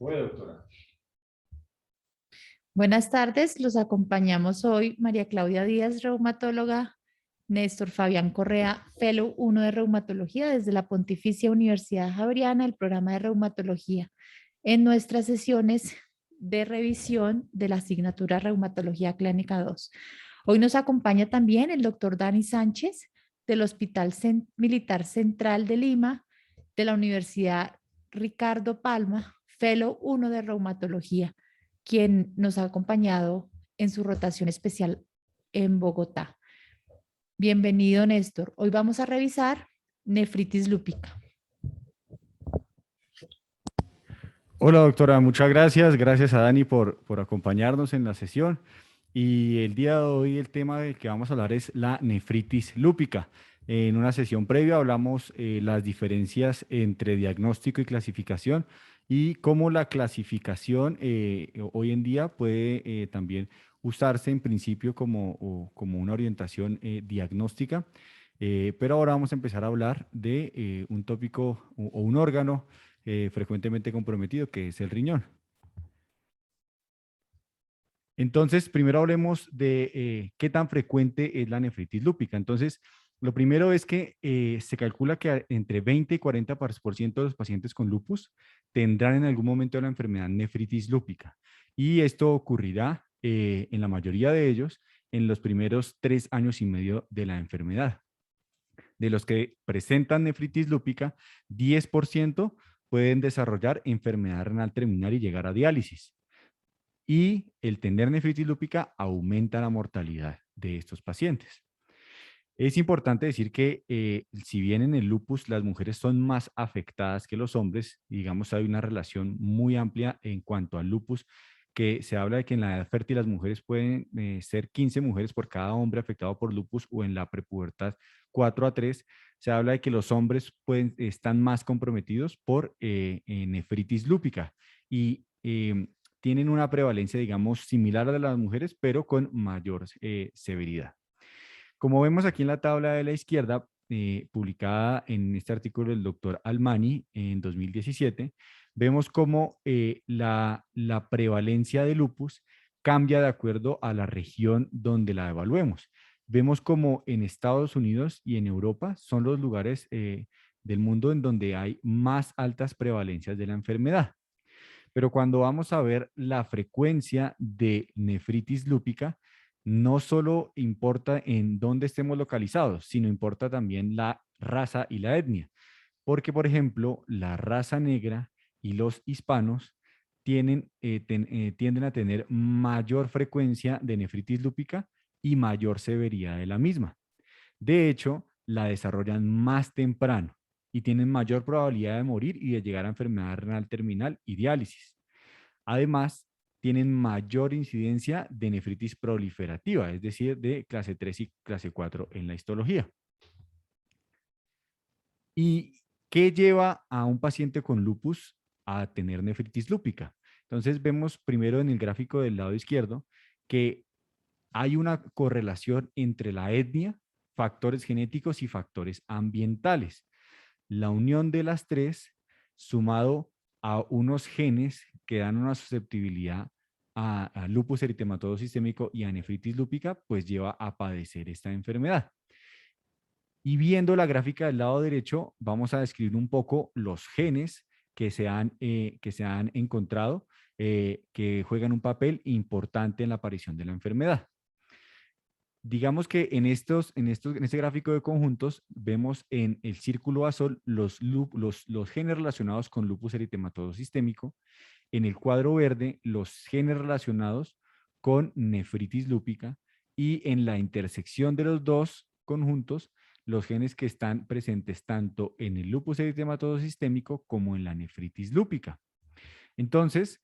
Fue, doctora. Buenas tardes, los acompañamos hoy María Claudia Díaz, reumatóloga, Néstor Fabián Correa, Fellow 1 de Reumatología desde la Pontificia Universidad Javeriana, el programa de reumatología, en nuestras sesiones de revisión de la asignatura Reumatología Clínica 2. Hoy nos acompaña también el doctor Dani Sánchez del Hospital Militar Central de Lima, de la Universidad Ricardo Palma, Fellow 1 de Reumatología, quien nos ha acompañado en su rotación especial en Bogotá. Bienvenido, Néstor. Hoy vamos a revisar nefritis lúpica. Hola, doctora, muchas gracias. Gracias a Dani por acompañarnos en la sesión. Y el día de hoy el tema del que vamos a hablar es la nefritis lúpica. En una sesión previa hablamos las diferencias entre diagnóstico y clasificación y cómo la clasificación hoy en día puede también usarse en principio como una orientación diagnóstica. Pero ahora vamos a empezar a hablar de un tópico o un órgano frecuentemente comprometido, que es el riñón. Entonces, primero hablemos de qué tan frecuente es la nefritis lúpica. Entonces, lo primero es que se calcula que entre 20 y 40% de los pacientes con lupus tendrán en algún momento de la enfermedad nefritis lúpica. Y esto ocurrirá en la mayoría de ellos en los primeros 3 años y medio de la enfermedad. De los que presentan nefritis lúpica, 10% pueden desarrollar enfermedad renal terminal y llegar a diálisis. Y el tener nefritis lúpica aumenta la mortalidad de estos pacientes. Es importante decir que si bien en el lupus las mujeres son más afectadas que los hombres, digamos hay una relación muy amplia en cuanto al lupus, que se habla de que en la edad fértil las mujeres pueden ser 15 mujeres por cada hombre afectado por lupus, o en la prepubertad 4 a 3. Se habla de que los hombres están más comprometidos por nefritis lúpica y tienen una prevalencia, digamos, similar a la de las mujeres, pero con mayor severidad. Como vemos aquí en la tabla de la izquierda, publicada en este artículo del doctor Almani en 2017, vemos cómo la prevalencia de lupus cambia de acuerdo a la región donde la evaluemos. Vemos como en Estados Unidos y en Europa son los lugares del mundo en donde hay más altas prevalencias de la enfermedad. Pero cuando vamos a ver la frecuencia de nefritis lúpica, no solo importa en dónde estemos localizados, sino importa también la raza y la etnia. Porque, por ejemplo, la raza negra y los hispanos tienden a tener mayor frecuencia de nefritis lúpica y mayor severidad de la misma. De hecho, la desarrollan más temprano y tienen mayor probabilidad de morir y de llegar a enfermedad renal terminal y diálisis. Además, tienen mayor incidencia de nefritis proliferativa, es decir, de clase 3 y clase 4 en la histología. ¿Y qué lleva a un paciente con lupus a tener nefritis lúpica? Entonces vemos primero en el gráfico del lado izquierdo que hay una correlación entre la etnia, factores genéticos y factores ambientales. La unión de las tres, sumado a unos genes que dan una susceptibilidad a lupus eritematoso sistémico y a nefritis lúpica, pues lleva a padecer esta enfermedad. Y viendo la gráfica del lado derecho, vamos a describir un poco los genes que se han encontrado, que juegan un papel importante en la aparición de la enfermedad. Digamos que en este gráfico de conjuntos vemos en el círculo azul los genes relacionados con lupus eritematoso sistémico, en el cuadro verde los genes relacionados con nefritis lúpica, y en la intersección de los dos conjuntos los genes que están presentes tanto en el lupus eritematoso sistémico como en la nefritis lúpica. Entonces,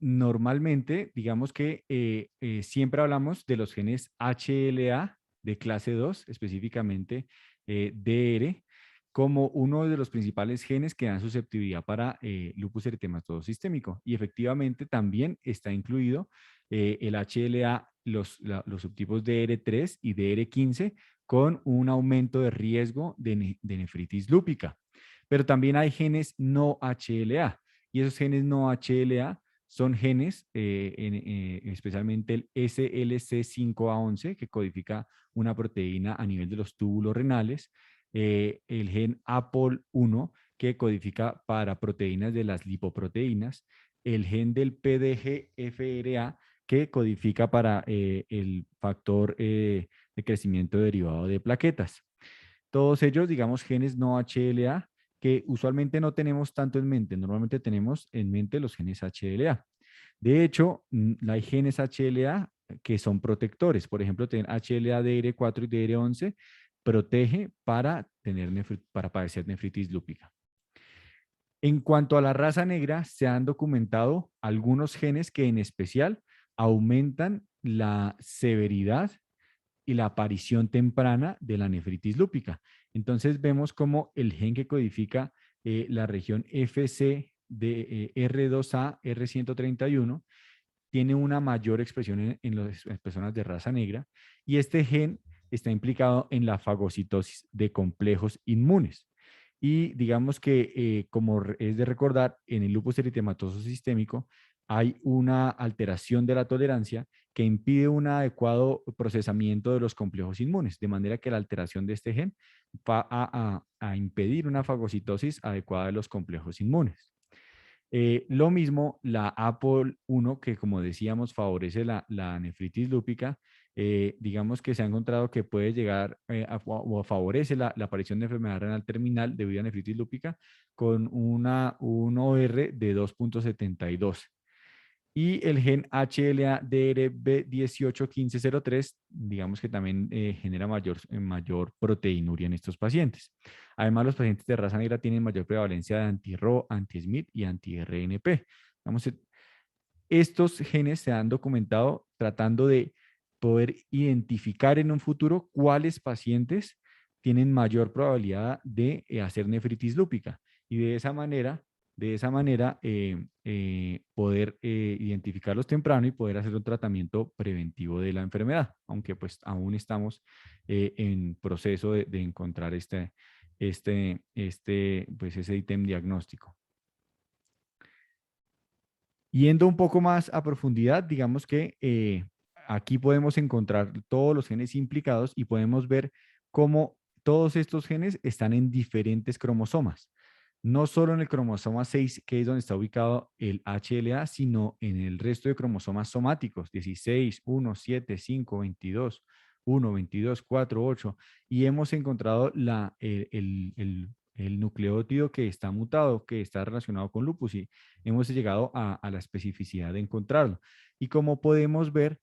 normalmente, digamos que siempre hablamos de los genes HLA de clase 2, específicamente DR, como uno de los principales genes que dan susceptibilidad para lupus eritematoso sistémico. Y efectivamente también está incluido el HLA, los subtipos DR3 y DR15, con un aumento de riesgo de nefritis lúpica. Pero también hay genes no HLA, y esos genes no HLA son genes, especialmente el SLC5A11, que codifica una proteína a nivel de los túbulos renales, el gen APOL1, que codifica para proteínas de las lipoproteínas, el gen del PDGFRA, que codifica para el factor de crecimiento derivado de plaquetas. Todos ellos, digamos, genes no HLA, que usualmente no tenemos tanto en mente. Normalmente tenemos en mente los genes HLA. De hecho, hay genes HLA que son protectores. Por ejemplo, HLA DR4 y DR11 protege para padecer nefritis lúpica. En cuanto a la raza negra, se han documentado algunos genes que en especial aumentan la severidad y la aparición temprana de la nefritis lúpica. Entonces vemos como el gen que codifica la región FC de R2A, R131, tiene una mayor expresión en las personas de raza negra, y este gen está implicado en la fagocitosis de complejos inmunes. Y digamos que, como es de recordar, en el lupus eritematoso sistémico hay una alteración de la tolerancia que impide un adecuado procesamiento de los complejos inmunes, de manera que la alteración de este gen va a impedir una fagocitosis adecuada de los complejos inmunes. Lo mismo la APOL1, que como decíamos favorece la nefritis lúpica, digamos que se ha encontrado que puede llegar o favorece la aparición de enfermedad renal terminal debido a nefritis lúpica con un OR de 2.72. Y el gen HLA-DRB181503, digamos que también genera mayor proteinuria en estos pacientes. Además, los pacientes de raza negra tienen mayor prevalencia de anti-RO, anti-SMIT y anti-RNP. Estos genes se han documentado tratando de poder identificar en un futuro cuáles pacientes tienen mayor probabilidad de hacer nefritis lúpica. Y de esa manera poder identificarlos temprano y poder hacer un tratamiento preventivo de la enfermedad, aunque pues aún estamos en proceso de encontrar pues ese ítem diagnóstico. Yendo un poco más a profundidad, digamos que aquí podemos encontrar todos los genes implicados y podemos ver cómo todos estos genes están en diferentes cromosomas. No solo en el cromosoma 6, que es donde está ubicado el HLA, sino en el resto de cromosomas somáticos, 16, 1, 7, 5, 22, 1, 22, 4, 8. Y hemos encontrado el nucleótido que está mutado, que está relacionado con lupus, y hemos llegado a la especificidad de encontrarlo. Y como podemos ver,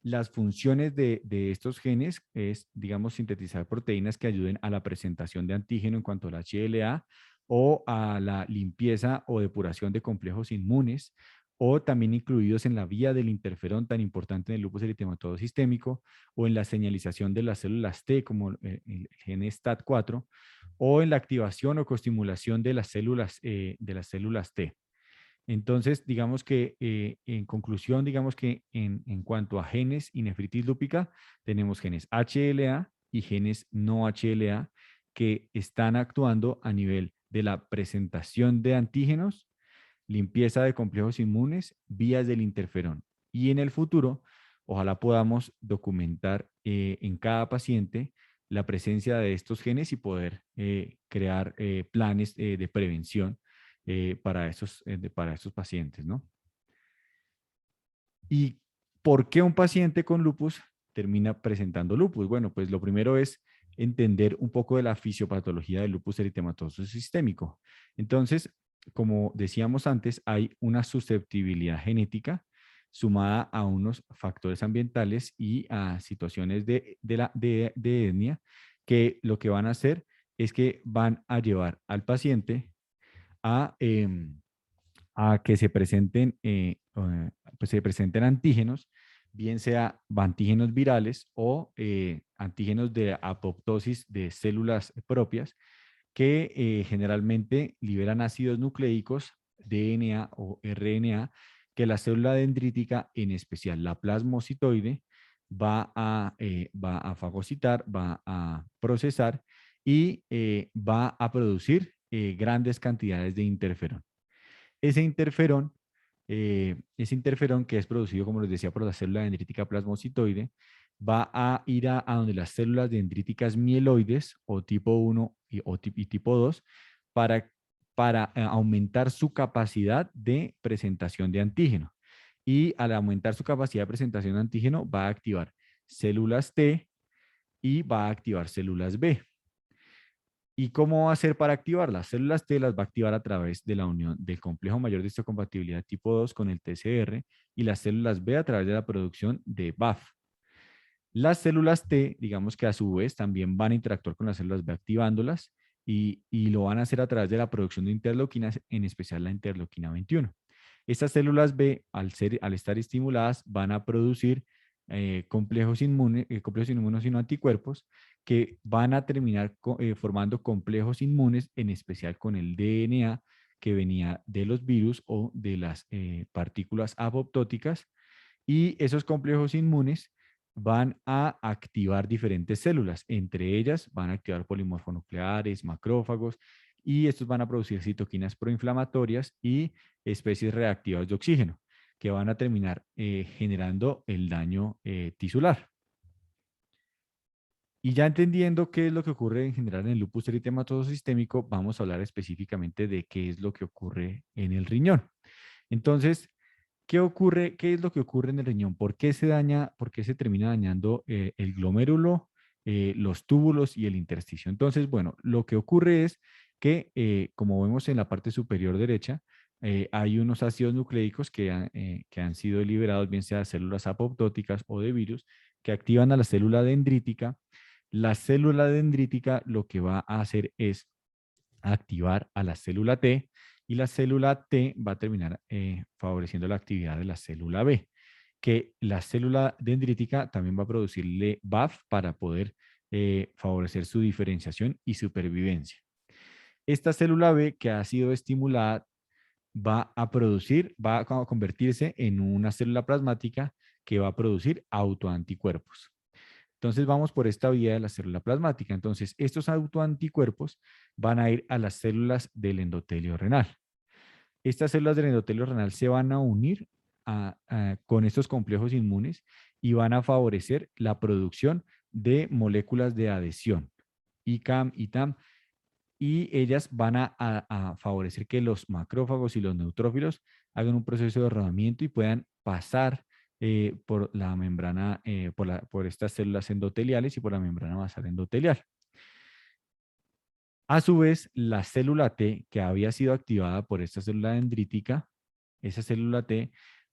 las funciones de estos genes es, digamos, sintetizar proteínas que ayuden a la presentación de antígeno en cuanto al HLA, o a la limpieza o depuración de complejos inmunes, o también incluidos en la vía del interferón tan importante en el lupus eritematoso sistémico, o en la señalización de las células T, como el gen STAT4, o en la activación o coestimulación de las células T. Entonces, digamos que en conclusión, digamos que en cuanto a genes y nefritis lúpica, tenemos genes HLA y genes no HLA que están actuando a nivel de la presentación de antígenos, limpieza de complejos inmunes, vías del interferón. Y en el futuro, ojalá podamos documentar en cada paciente la presencia de estos genes y poder crear planes de prevención para estos pacientes, ¿no? ¿Y por qué un paciente con lupus termina presentando lupus? Bueno, pues lo primero es entender un poco de la fisiopatología del lupus eritematoso sistémico. Entonces, como decíamos antes, hay una susceptibilidad genética sumada a unos factores ambientales y a situaciones de etnia, que lo que van a hacer es que van a llevar al paciente a, a que pues se presenten antígenos, bien sea antígenos virales o antígenos de apoptosis de células propias, que generalmente liberan ácidos nucleicos, DNA o RNA, que la célula dendrítica, en especial la plasmocitoide, va a fagocitar, va a procesar y va a producir grandes cantidades de interferón. Ese interferón que es producido, como les decía, por la célula dendrítica plasmocitoide, va a ir a donde las células dendríticas mieloides o tipo 1 y tipo 2 para, para aumentar su capacidad de presentación de antígeno. Y al aumentar su capacidad de presentación de antígeno va a activar células T y va a activar células B. ¿Y cómo va a ser para activar? Las células T las va a activar a través de la unión del complejo mayor de histocompatibilidad tipo 2 con el TCR y las células B a través de la producción de BAF. Las células T, digamos que a su vez también van a interactuar con las células B activándolas y lo van a hacer a través de la producción de interleuquinas, en especial la interleuquina 21. Estas células B, al estar estimuladas, van a producir complejos inmunos y no anticuerpos que van a terminar formando complejos inmunes, en especial con el DNA que venía de los virus o de las partículas apoptóticas. Y esos complejos inmunes van a activar diferentes células. Entre ellas van a activar polimorfonucleares, macrófagos, y estos van a producir citoquinas proinflamatorias y especies reactivas de oxígeno, que van a terminar generando el daño tisular. Y ya entendiendo qué es lo que ocurre en general en el lupus eritematoso sistémico, vamos a hablar específicamente de qué es lo que ocurre en el riñón. Entonces, ¿qué ocurre? ¿Qué es lo que ocurre en el riñón? ¿Por qué se daña? ¿Por qué se termina dañando el glomérulo, los túbulos y el intersticio? Entonces, bueno, lo que ocurre es que, como vemos en la parte superior derecha, hay unos ácidos nucleicos que han sido liberados, bien sea de células apoptóticas o de virus, que activan a la célula dendrítica. La célula dendrítica lo que va a hacer es activar a la célula T y la célula T va a terminar favoreciendo la actividad de la célula B, que la célula dendrítica también va a producirle BAF para poder favorecer su diferenciación y supervivencia. Esta célula B que ha sido estimulada va a convertirse en una célula plasmática que va a producir autoanticuerpos. Entonces vamos por esta vía de la célula plasmática. Entonces estos autoanticuerpos van a ir a las células del endotelio renal. Estas células del endotelio renal se van a unir con estos complejos inmunes y van a favorecer la producción de moléculas de adhesión, ICAM, ITAM, y ellas van a favorecer que los macrófagos y los neutrófilos hagan un proceso de rodamiento y puedan pasar por la membrana, por estas células endoteliales y por la membrana basal endotelial. A su vez, la célula T, que había sido activada por esta célula dendrítica, esa célula T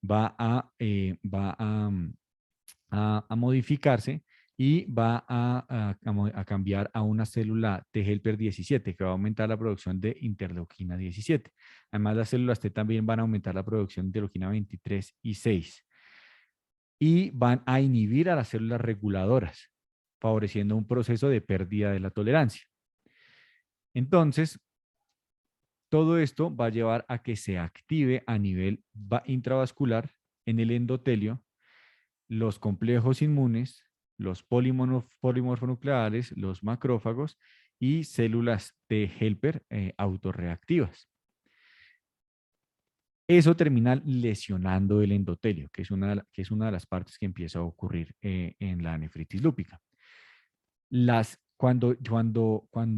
va a modificarse y va a cambiar a una célula T helper 17, que va a aumentar la producción de interleuquina 17. Además, las células T también van a aumentar la producción de interleuquina 23 y 6. Y van a inhibir a las células reguladoras, favoreciendo un proceso de pérdida de la tolerancia. Entonces, todo esto va a llevar a que se active a nivel intravascular en el endotelio los complejos inmunes, los polimorfonucleares, los macrófagos y células T helper autorreactivas. Eso termina lesionando el endotelio, que es una de las partes que empieza a ocurrir en la nefritis lúpica. Cuando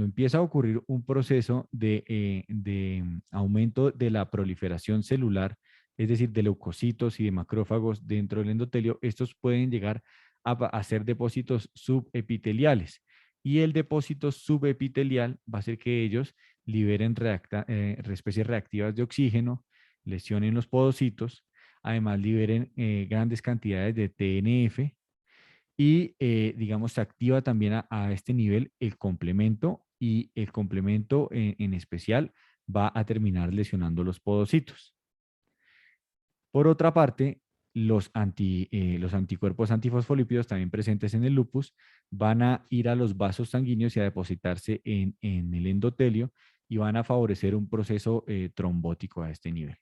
empieza a ocurrir un proceso de aumento de la proliferación celular, es decir, de leucocitos y de macrófagos dentro del endotelio, estos pueden llegar a ser depósitos subepiteliales. Y el depósito subepitelial va a hacer que ellos liberen especies reactivas de oxígeno, lesionen los podocitos, además liberen grandes cantidades de TNF, y digamos se activa también a este nivel el complemento, y el complemento en especial va a terminar lesionando los podocitos. Por otra parte, los anticuerpos antifosfolípidos también presentes en el lupus van a ir a los vasos sanguíneos y a depositarse en el endotelio y van a favorecer un proceso trombótico a este nivel.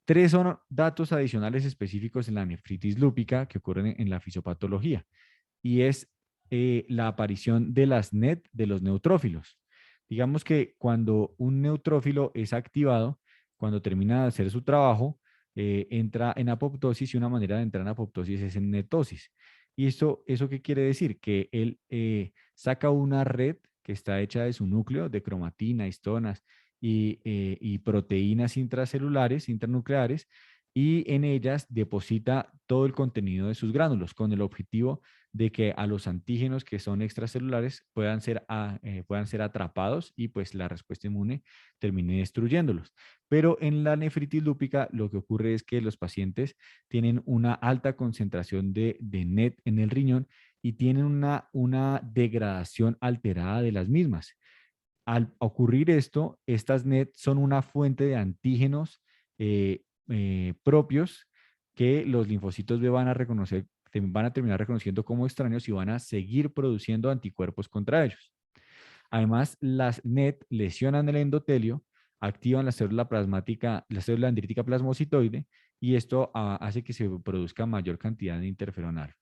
Tres son datos adicionales específicos en la nefritis lúpica que ocurren en la fisiopatología, y es la aparición de las NET de los neutrófilos. Digamos que cuando un neutrófilo es activado, cuando termina de hacer su trabajo, entra en apoptosis y una manera de entrar en apoptosis es en netosis. ¿Y eso qué quiere decir? Que él saca una red que está hecha de su núcleo, de cromatina, histonas y proteínas intracelulares, intranucleares, y en ellas deposita todo el contenido de sus gránulos con el objetivo de que a los antígenos que son extracelulares puedan ser atrapados y pues la respuesta inmune termine destruyéndolos. Pero en la nefritis lúpica lo que ocurre es que los pacientes tienen una alta concentración de NET en el riñón y tienen una degradación alterada de las mismas. Al ocurrir esto, estas NET son una fuente de antígenos propios que los linfocitos B van a reconocer, van a terminar reconociendo como extraños y van a seguir produciendo anticuerpos contra ellos. Además, las NET lesionan el endotelio, activan la célula plasmática, la célula dendrítica plasmocitoide, y esto hace que se produzca mayor cantidad de interferón alfa.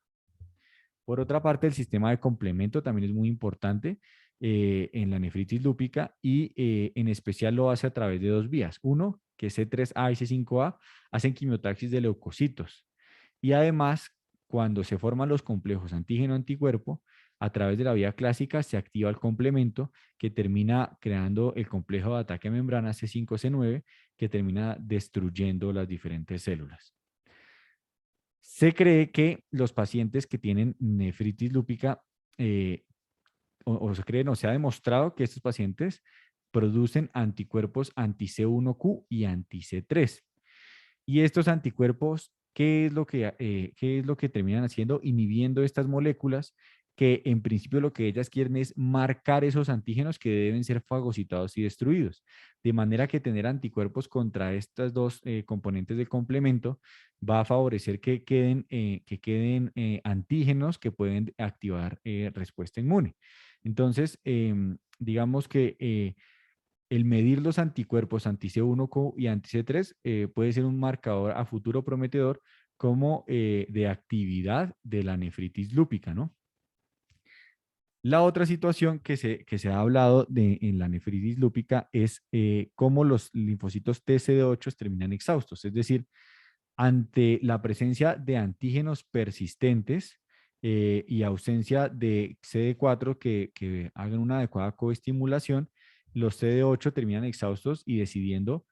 Por otra parte, el sistema de complemento también es muy importante en la nefritis lúpica y en especial lo hace a través de dos vías. Uno, que C3A y C5A hacen quimiotaxis de leucocitos. Y además, cuando se forman los complejos antígeno-anticuerpo, a través de la vía clásica se activa el complemento que termina creando el complejo de ataque a membrana C5-C9 que termina destruyendo las diferentes células. Se cree que los pacientes que tienen nefritis lúpica, o se cree, no se ha demostrado que estos pacientes producen anticuerpos anti-C1Q y anti-C3. Y estos anticuerpos, qué es lo que terminan haciendo? Inhibiendo estas moléculas que en principio lo que ellas quieren es marcar esos antígenos que deben ser fagocitados y destruidos. De manera que tener anticuerpos contra estas dos componentes del complemento va a favorecer que queden antígenos que pueden activar respuesta inmune. Entonces, digamos que el medir los anticuerpos anti-C1 y anti-C3 puede ser un marcador a futuro prometedor como de actividad de la nefritis lúpica, ¿no? La otra situación que se ha hablado en la nefritis lúpica es cómo los linfocitos TCD8 terminan exhaustos, es decir, ante la presencia de antígenos persistentes y ausencia de CD4 que hagan una adecuada coestimulación, los CD8 terminan exhaustos y decidiendo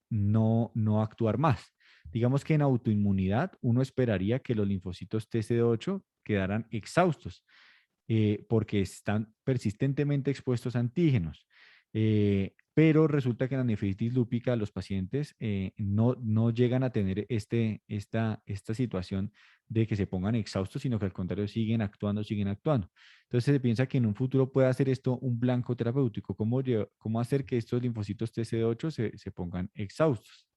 no actuar más. Digamos que en autoinmunidad uno esperaría que los linfocitos TCD8 quedaran exhaustos porque están persistentemente expuestos a antígenos. Pero resulta que en la nefritis lúpica los pacientes no llegan a tener esta situación de que se pongan exhaustos, sino que al contrario siguen actuando, siguen actuando. Entonces se piensa que en un futuro puede hacer esto un blanco terapéutico. ¿Cómo hacer que estos linfocitos TCD8 se pongan exhaustos?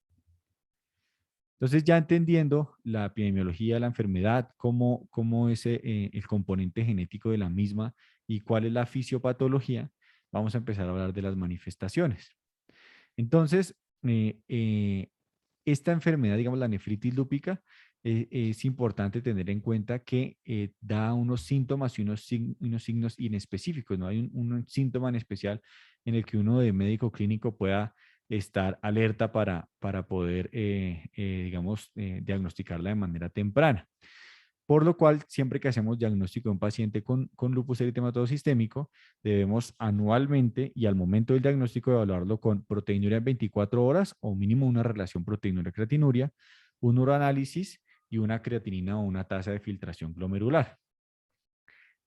Entonces, ya entendiendo la epidemiología de la enfermedad, cómo es el componente genético de la misma y cuál es la fisiopatología, vamos a empezar a hablar de las manifestaciones. Entonces, esta enfermedad, digamos la nefritis lúpica, es importante tener en cuenta que da unos síntomas y unos signos inespecíficos. No hay un síntoma en especial en el que uno de médico clínico pueda estar alerta para poder, digamos, diagnosticarla de manera temprana. Por lo cual, siempre que hacemos diagnóstico de un paciente con lupus eritematoso sistémico, debemos anualmente y al momento del diagnóstico evaluarlo con proteinuria en 24 horas o mínimo una relación proteinuria-creatinuria, un uroanálisis y una creatinina o una tasa de filtración glomerular.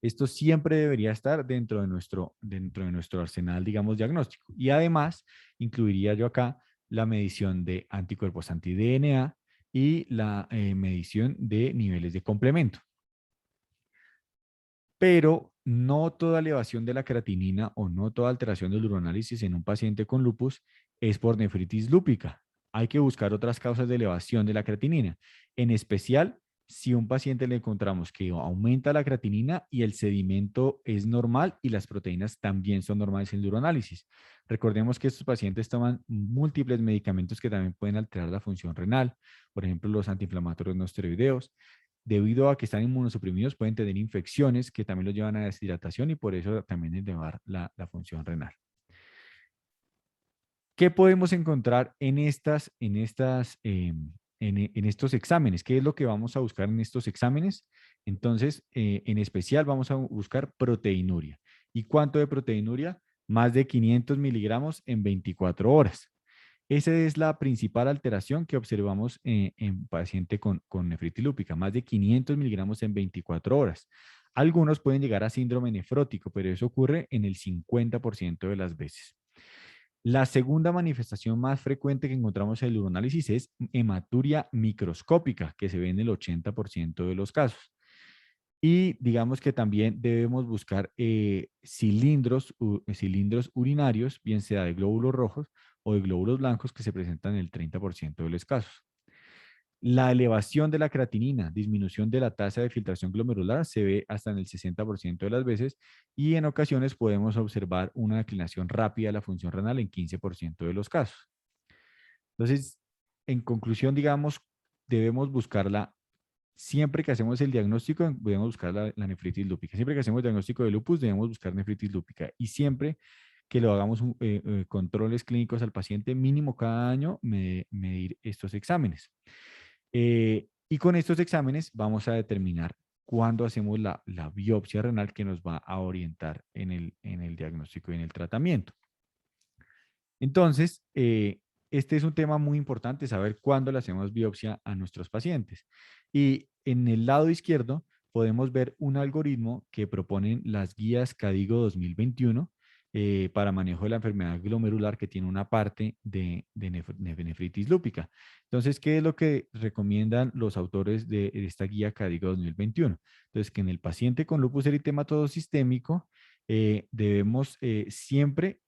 Esto siempre debería estar dentro de nuestro arsenal, digamos, diagnóstico. Y además, incluiría yo acá la medición de anticuerpos anti-DNA y la medición de niveles de complemento. Pero no toda elevación de la creatinina o no toda alteración del uroanálisis en un paciente con lupus es por nefritis lúpica. Hay que buscar otras causas de elevación de la creatinina, en especial si a un paciente le encontramos que aumenta la creatinina y el sedimento es normal y las proteínas también son normales en el uroanálisis. Recordemos que estos pacientes toman múltiples medicamentos que también pueden alterar la función renal, por ejemplo, los antiinflamatorios no esteroideos, debido a que están inmunosuprimidos, pueden tener infecciones que también los llevan a deshidratación y por eso también elevar la función renal. ¿Qué podemos encontrar en estos exámenes? ¿Qué es lo que vamos a buscar en estos exámenes? Entonces, en especial vamos a buscar proteinuria. ¿Y cuánto de proteinuria? Más de 500 miligramos en 24 horas. Esa es la principal alteración que observamos en paciente con nefritis lúpica, más de 500 miligramos en 24 horas. Algunos pueden llegar a síndrome nefrótico, pero eso ocurre en el 50% de las veces. La segunda manifestación más frecuente que encontramos en el uroanálisis es hematuria microscópica, que se ve en el 80% de los casos. Y digamos que también debemos buscar cilindros urinarios, bien sea de glóbulos rojos o de glóbulos blancos, que se presentan en el 30% de los casos. La elevación de la creatinina, disminución de la tasa de filtración glomerular, se ve hasta en el 60% de las veces y en ocasiones podemos observar una declinación rápida de la función renal en 15% de los casos. Entonces, en conclusión, digamos, debemos buscarla. Siempre que hacemos el diagnóstico, debemos buscar la nefritis lúpica. Siempre que hacemos el diagnóstico de lupus, debemos buscar nefritis lúpica. Y siempre que lo hagamos controles clínicos al paciente, mínimo cada año, medir estos exámenes. Y con estos exámenes vamos a determinar cuándo hacemos la biopsia renal que nos va a orientar en el diagnóstico y en el tratamiento. Entonces, este es un tema muy importante, saber cuándo le hacemos biopsia a nuestros pacientes. Y en el lado izquierdo podemos ver un algoritmo que proponen las guías CADIGO 2021 para manejo de la enfermedad glomerular, que tiene una parte de nefritis lúpica. Entonces, ¿qué es lo que recomiendan los autores de esta guía CADIGO 2021? Entonces, que en el paciente con lupus eritematoso sistémico debemos siempre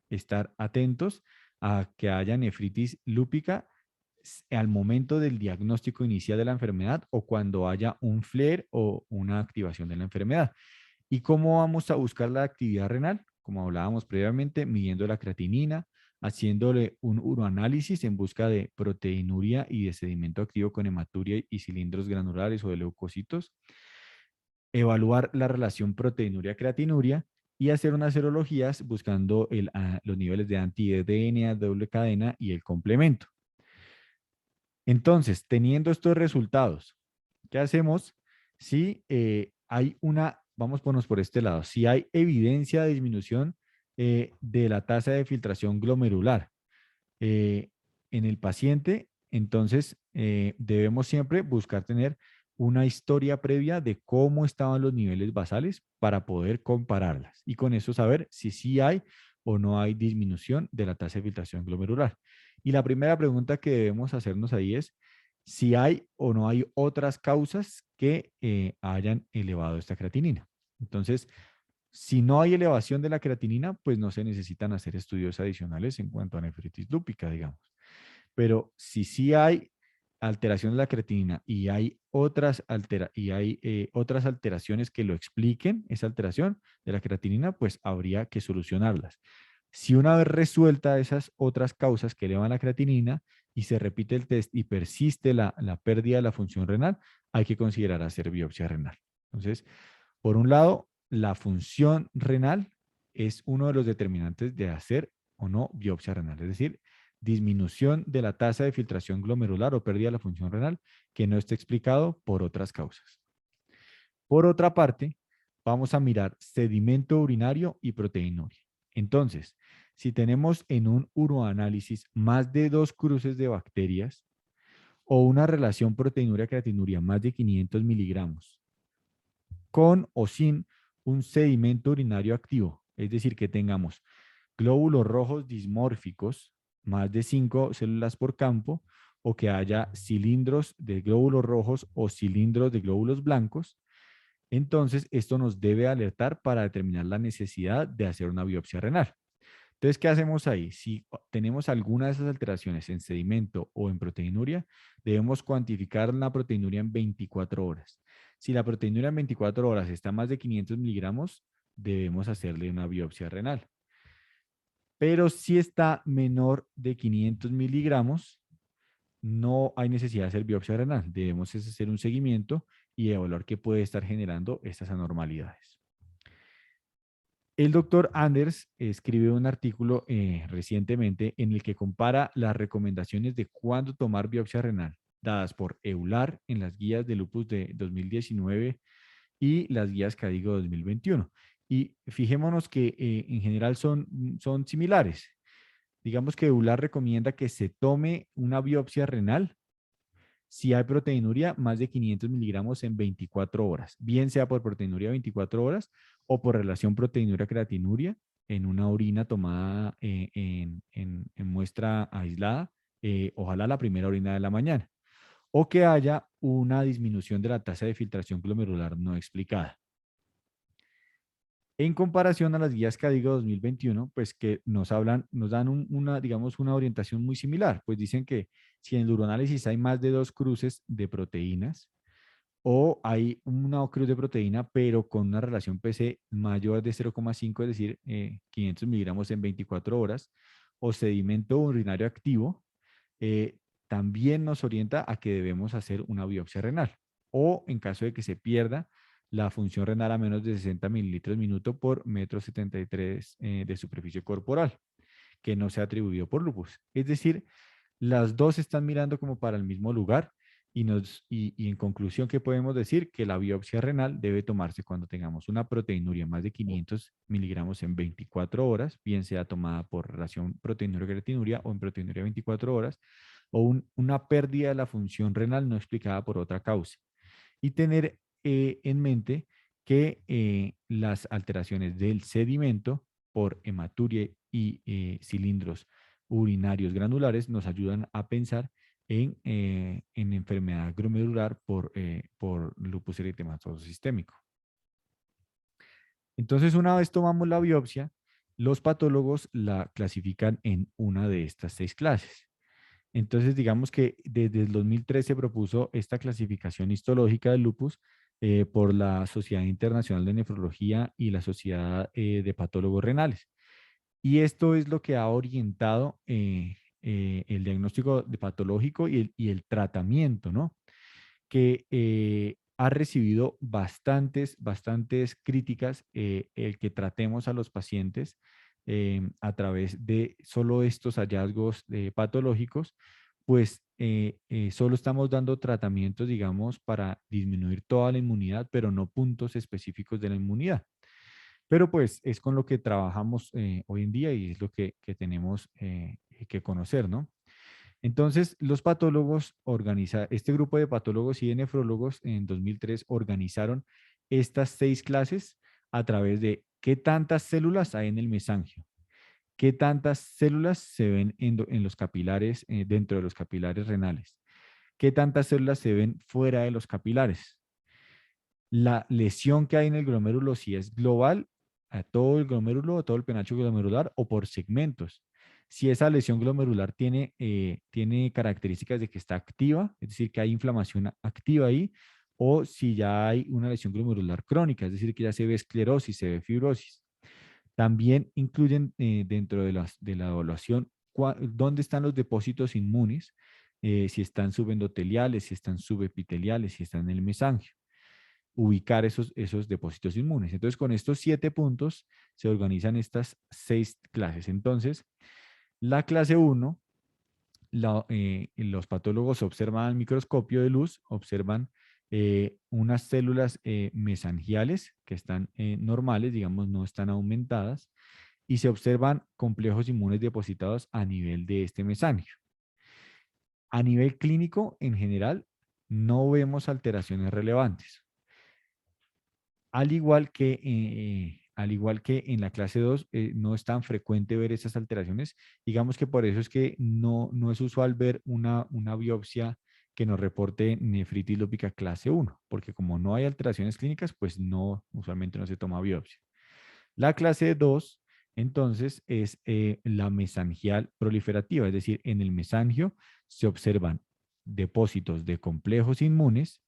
estar atentos a que haya nefritis lúpica al momento del diagnóstico inicial de la enfermedad o cuando haya un flare o una activación de la enfermedad. ¿Y cómo vamos a buscar la actividad renal? Como hablábamos previamente, midiendo la creatinina, haciéndole un uroanálisis en busca de proteinuria y de sedimento activo con hematuria y cilindros granulares o de leucocitos, evaluar la relación proteinuria-creatinuria y hacer unas serologías buscando los niveles de anti-DNA, doble cadena y el complemento. Entonces, teniendo estos resultados, ¿qué hacemos? Si hay vamos a ponernos por este lado, si hay evidencia de disminución de la tasa de filtración glomerular en el paciente, entonces debemos siempre buscar tener una historia previa de cómo estaban los niveles basales para poder compararlas y con eso saber si sí hay o no hay disminución de la tasa de filtración glomerular. Y la primera pregunta que debemos hacernos ahí es si hay o no hay otras causas que hayan elevado esta creatinina. Entonces, si no hay elevación de la creatinina, pues no se necesitan hacer estudios adicionales en cuanto a nefritis lúpica, digamos. Pero si sí hay alteración de la creatinina y hay otras alteraciones que lo expliquen, esa alteración de la creatinina, pues habría que solucionarlas. Si una vez resuelta esas otras causas que elevan la creatinina y se repite el test y persiste la pérdida de la función renal, hay que considerar hacer biopsia renal. Entonces, por un lado, la función renal es uno de los determinantes de hacer o no biopsia renal, es decir, disminución de la tasa de filtración glomerular o pérdida de la función renal que no esté explicado por otras causas. Por otra parte, vamos a mirar sedimento urinario y proteinuria. Entonces, si tenemos en un uroanálisis más de 2 cruces de bacterias o una relación proteinuria-creatinuria más de 500 miligramos con o sin un sedimento urinario activo, es decir, que tengamos glóbulos rojos dismórficos, más de 5 células por campo, o que haya cilindros de glóbulos rojos o cilindros de glóbulos blancos, entonces esto nos debe alertar para determinar la necesidad de hacer una biopsia renal. Entonces, ¿qué hacemos ahí? Si tenemos alguna de esas alteraciones en sedimento o en proteinuria, debemos cuantificar la proteinuria en 24 horas. Si la proteinuria en 24 horas está más de 500 miligramos, debemos hacerle una biopsia renal. Pero si está menor de 500 miligramos, no hay necesidad de hacer biopsia renal. Debemos es hacer un seguimiento y evaluar qué puede estar generando estas anormalidades. El doctor Anders escribió un artículo recientemente en el que compara las recomendaciones de cuándo tomar biopsia renal dadas por EULAR en las guías de lupus de 2019 y las guías CADIGO 2021. Y fijémonos que en general son similares. Digamos que EULAR recomienda que se tome una biopsia renal si hay proteinuria más de 500 miligramos en 24 horas, bien sea por proteinuria 24 horas o por relación proteinuria-creatinuria en una orina tomada en muestra aislada, ojalá la primera orina de la mañana, o que haya una disminución de la tasa de filtración glomerular no explicada. En comparación a las guías CADIGO 2021, pues que nos hablan, nos dan digamos, una orientación muy similar. Pues dicen que si en el uroanálisis hay más de 2 cruces de proteínas o hay una cruz de proteína, pero con una relación PC mayor de 0,5, es decir, 500 miligramos en 24 horas, o sedimento urinario activo, eh, también nos orienta a que debemos hacer una biopsia renal. O en caso de que se pierda la función renal a menos de 60 mililitros minuto por metro 73 de superficie corporal, que no sea atribuido por lupus. Es decir, las dos están mirando como para el mismo lugar y en conclusión, ¿qué podemos decir? Que la biopsia renal debe tomarse cuando tengamos una proteinuria más de 500 miligramos en 24 horas, bien sea tomada por relación proteinuria-creatinuria o en proteinuria 24 horas, o una pérdida de la función renal no explicada por otra causa. Y tener en mente que las alteraciones del sedimento por hematuria y cilindros urinarios granulares nos ayudan a pensar en enfermedad glomerular por lupus eritematoso sistémico. Entonces, una vez tomamos la biopsia, los patólogos la clasifican en una de estas 6 clases. Entonces, digamos que desde el 2013 se propuso esta clasificación histológica del lupus por la Sociedad Internacional de Nefrología y la Sociedad de Patólogos Renales. Y esto es lo que ha orientado el diagnóstico de patológico y el tratamiento, ¿no? Que ha recibido bastantes críticas el que tratemos a los pacientes a través de solo estos hallazgos patológicos, pues solo estamos dando tratamientos, digamos, para disminuir toda la inmunidad, pero no puntos específicos de la inmunidad. Pero pues es con lo que trabajamos hoy en día y es lo que tenemos que conocer, ¿no? Entonces, los patólogos este grupo de patólogos y de nefrólogos en 2003 organizaron estas 6 clases a través de qué tantas células hay en el mesangio, qué tantas células se ven en los capilares, dentro de los capilares renales, qué tantas células se ven fuera de los capilares, la lesión que hay en el glomérulo, si es global, a todo el glomérulo, a todo el penacho glomerular o por segmentos. Si esa lesión glomerular tiene características de que está activa, es decir, que hay inflamación activa ahí, o si ya hay una lesión glomerular crónica, es decir, que ya se ve esclerosis, se ve fibrosis. También incluyen dentro de la evaluación dónde están los depósitos inmunes, si están subendoteliales, si están subepiteliales, si están en el mesangio ubicar esos depósitos inmunes. Entonces, con estos 7 puntos se organizan estas 6 clases. Entonces, la clase 1, los patólogos observan al microscopio de luz, observan unas células mesangiales que están normales, digamos, no están aumentadas, y se observan complejos inmunes depositados a nivel de este mesangio. A nivel clínico, en general, no vemos alteraciones relevantes. Al igual que en la clase 2, no es tan frecuente ver esas alteraciones. Digamos que por eso es que no es usual ver una biopsia que nos reporte nefritis lúpica clase 1, porque como no hay alteraciones clínicas, pues usualmente no se toma biopsia. La clase 2, entonces, es la mesangial proliferativa, es decir, en el mesangio se observan depósitos de complejos inmunes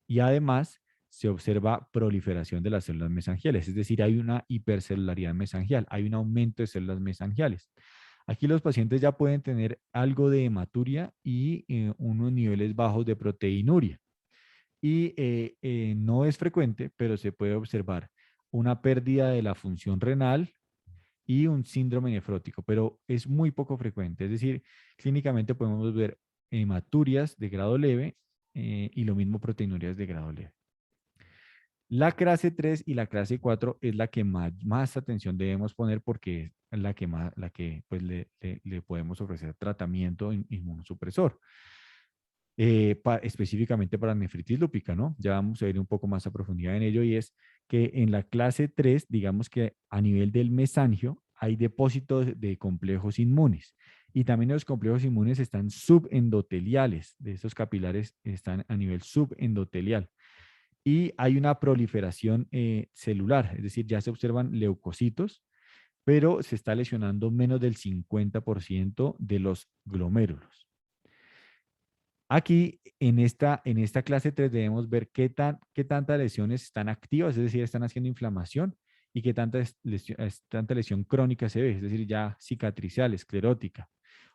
y además se observa proliferación de las células mesangiales, es decir, hay una hipercelularidad mesangial, hay un aumento de células mesangiales. Aquí los pacientes ya pueden tener algo de hematuria y unos niveles bajos de proteinuria. Y no es frecuente, pero se puede observar una pérdida de la función renal y un síndrome nefrótico, pero es muy poco frecuente. Es decir, clínicamente podemos ver hematurias de grado leve y lo mismo proteinurias de grado leve. La clase 3 y la clase 4 es la que más atención debemos poner porque es la que pues, le podemos ofrecer tratamiento inmunosupresor, específicamente para nefritis lúpica, ¿no? Ya vamos a ir un poco más a profundidad en ello y es que en la clase 3, digamos que a nivel del mesangio, hay depósitos de complejos inmunes y también los complejos inmunes están subendoteliales, de estos capilares están a nivel subendotelial y hay una proliferación celular, es decir, ya se observan leucocitos, pero se está lesionando menos del 50% de los glomérulos. Aquí, en esta clase 3 debemos ver qué tantas lesiones están activas, es decir, están haciendo inflamación, y qué tanta lesión crónica se ve, es decir, ya cicatricial, esclerótica,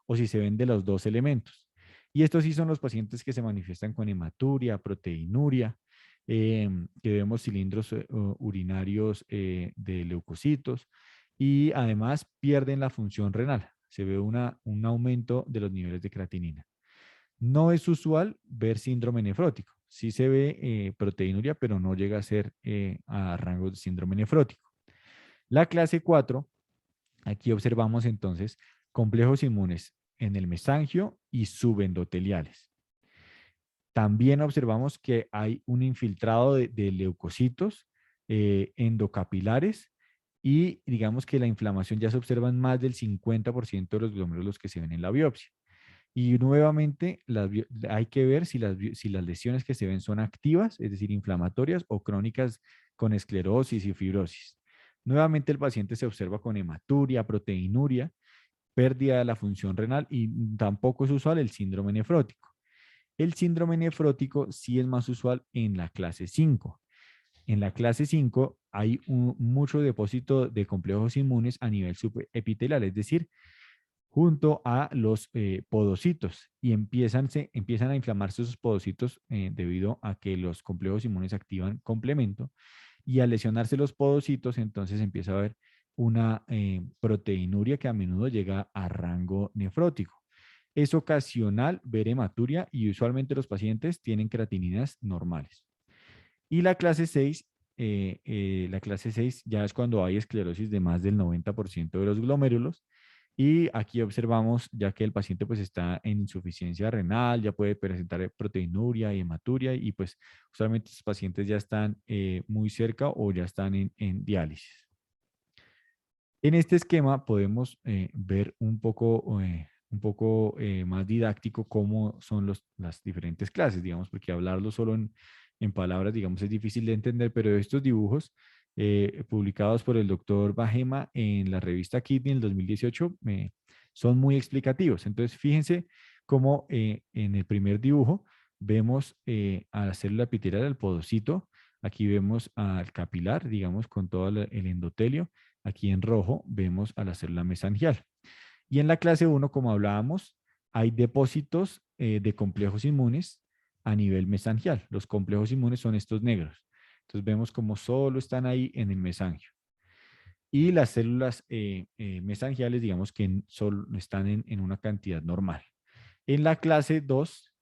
o si se ven de los dos elementos. Y estos sí son los pacientes que se manifiestan con hematuria, proteinuria, que vemos cilindros urinarios de leucocitos, y además pierden la función renal. Se ve un aumento de los niveles de creatinina. No es usual ver síndrome nefrótico. Sí se ve proteinuria, pero no llega a ser a rango de síndrome nefrótico. La clase 4, aquí observamos entonces complejos inmunes en el mesangio y subendoteliales. También observamos que hay un infiltrado de leucocitos endocapilares y digamos que la inflamación ya se observa en más del 50% de los glomérulos que se ven en la biopsia. Y nuevamente hay que ver si las lesiones que se ven son activas, es decir, inflamatorias o crónicas con esclerosis y fibrosis. Nuevamente el paciente se observa con hematuria, proteinuria, pérdida de la función renal y tampoco es usual el síndrome nefrótico. El síndrome nefrótico sí es más usual en la clase 5. En la clase 5 hay mucho depósito de complejos inmunes a nivel subepitelial, es decir, junto a los podocitos y empiezan a inflamarse esos podocitos debido a que los complejos inmunes activan complemento y al lesionarse los podocitos entonces empieza a haber una proteinuria que a menudo llega a rango nefrótico. Es ocasional ver hematuria y usualmente los pacientes tienen creatininas normales. Y la clase 6 ya es cuando hay esclerosis de más del 90% de los glomérulos. Y aquí observamos ya que el paciente pues está en insuficiencia renal, ya puede presentar proteinuria y hematuria y pues usualmente estos pacientes ya están muy cerca o ya están en diálisis. En este esquema podemos ver un poco más didáctico cómo son las diferentes clases, digamos, porque hablarlo solo en palabras, digamos, es difícil de entender, pero estos dibujos publicados por el doctor Bajema en la revista Kidney en el 2018 son muy explicativos. Entonces, fíjense cómo en el primer dibujo vemos a la célula epitelial del podocito, aquí vemos al capilar, digamos, con todo el endotelio. Aquí en rojo vemos a la célula mesangial. Y en la clase 1, como hablábamos, hay depósitos de complejos inmunes a nivel mesangial. Los complejos inmunes son estos negros. Entonces vemos como solo están ahí en el mesangio. Y las células mesangiales, digamos que solo están en una cantidad normal. En la clase 2,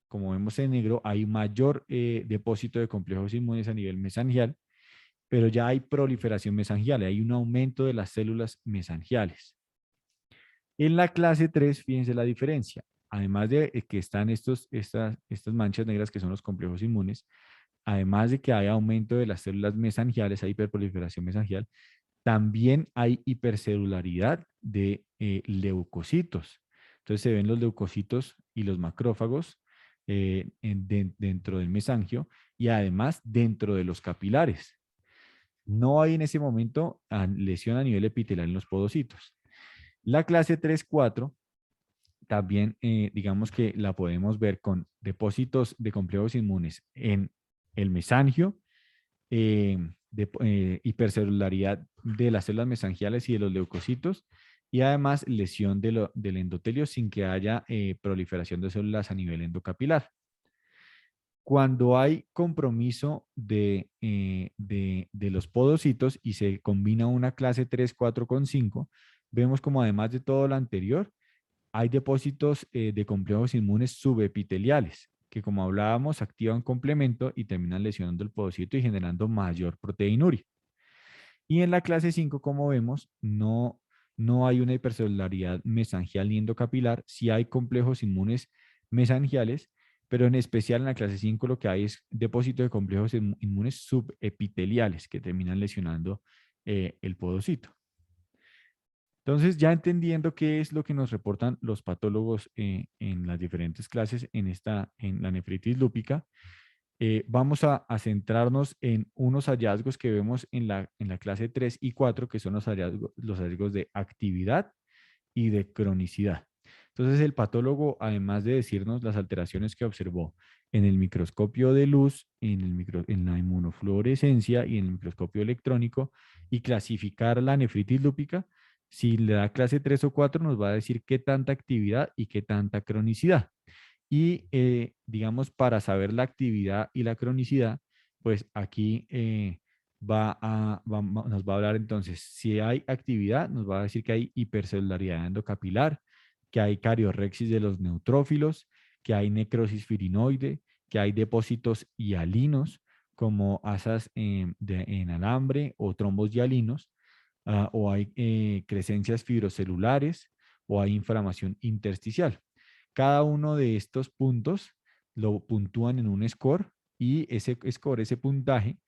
como vemos en negro, hay mayor depósito de complejos inmunes a nivel mesangial, pero ya hay proliferación mesangial, hay un aumento de las células mesangiales. En la clase 3, fíjense la diferencia. Además de que están estas manchas negras que son los complejos inmunes, además de que hay aumento de las células mesangiales, hay hiperproliferación mesangial, también hay hipercelularidad de leucocitos. Entonces se ven los leucocitos y los macrófagos dentro del mesangio y además dentro de los capilares. No hay en ese momento lesión a nivel epitelial en los podocitos. La clase 3-4 también, digamos que la podemos ver con depósitos de complejos inmunes en el mesangio, hipercelularidad de las células mesangiales y de los leucocitos, y además lesión del endotelio sin que haya proliferación de células a nivel endocapilar. Cuando hay compromiso de los podocitos y se combina una clase 3, 4 con 5, vemos como además de todo lo anterior, hay depósitos de complejos inmunes subepiteliales, que como hablábamos, activan complemento y terminan lesionando el podocito y generando mayor proteinuria. Y en la clase 5, como vemos, no hay una hipercelularidad mesangial ni endocapilar, sí hay complejos inmunes mesangiales, pero en especial en la clase 5 lo que hay es depósito de complejos inmunes subepiteliales que terminan lesionando el podocito. Entonces, ya entendiendo qué es lo que nos reportan los patólogos en las diferentes clases en la nefritis lúpica, vamos a centrarnos en unos hallazgos que vemos en la clase 3 y 4, que son los hallazgos de actividad y de cronicidad. Entonces, el patólogo, además de decirnos las alteraciones que observó en el microscopio de luz, en la inmunofluorescencia y en el microscopio electrónico, y clasificar la nefritis lúpica, si le da clase 3 o 4, nos va a decir qué tanta actividad y qué tanta cronicidad. Y digamos, para saber la actividad y la cronicidad, pues aquí nos va a hablar entonces, si hay actividad, nos va a decir que hay hipercelularidad endocapilar, que hay cariorrexis de los neutrófilos, que hay necrosis firinoide, que hay depósitos hialinos, como asas en alambre o trombos hialinos, o hay crecencias fibrocelulares, o hay inflamación intersticial. Cada uno de estos puntos lo puntúan en un score y ese score, ese puntaje,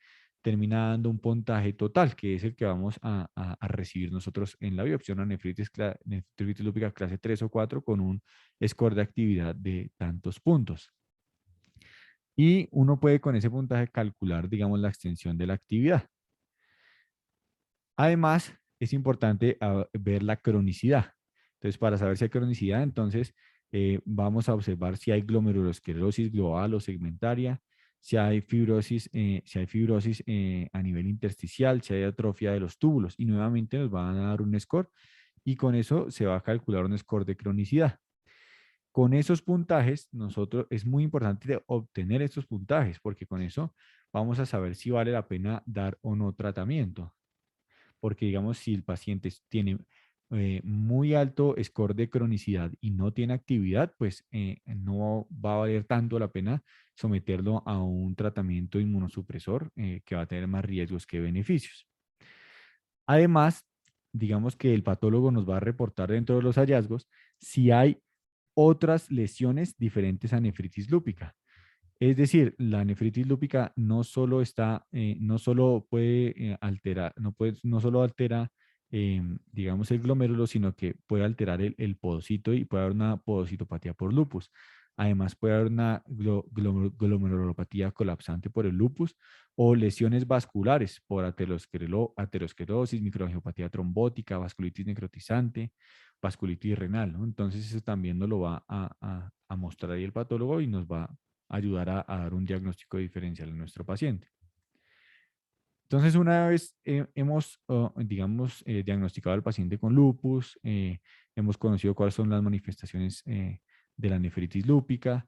termina dando un puntaje total, que es el que vamos a recibir nosotros en la biopsia, una nefritis lúpica clase 3 o 4 con un score de actividad de tantos puntos. Y uno puede con ese puntaje calcular, digamos, la extensión de la actividad. Además, es importante ver la cronicidad. Entonces, para saber si hay cronicidad, entonces vamos a observar si hay glomerulosclerosis global o segmentaria, si hay fibrosis a nivel intersticial, si hay atrofia de los túbulos. Y nuevamente nos van a dar un score y con eso se va a calcular un score de cronicidad. Con esos puntajes, es muy importante obtener estos puntajes porque con eso vamos a saber si vale la pena dar o no tratamiento, porque digamos, si el paciente tiene muy alto score de cronicidad y no tiene actividad, pues no va a valer tanto la pena someterlo a un tratamiento inmunosupresor que va a tener más riesgos que beneficios. Además, digamos que el patólogo nos va a reportar dentro de los hallazgos si hay otras lesiones diferentes a nefritis lúpica. Es decir, la nefritis lúpica no solo puede alterar, no solo altera, digamos, el glomérulo, sino que puede alterar el podocito y puede haber una podocitopatía por lupus. Además, puede haber una glomerulopatía colapsante por el lupus o lesiones vasculares por aterosclerosis, microangiopatía trombótica, vasculitis necrotizante, vasculitis renal, ¿no? Entonces, eso también nos lo va a mostrar ahí el patólogo y nos va ayudar a dar un diagnóstico diferencial en nuestro paciente. Entonces, una vez hemos, digamos, diagnosticado al paciente con lupus, hemos conocido cuáles son las manifestaciones de la nefritis lúpica,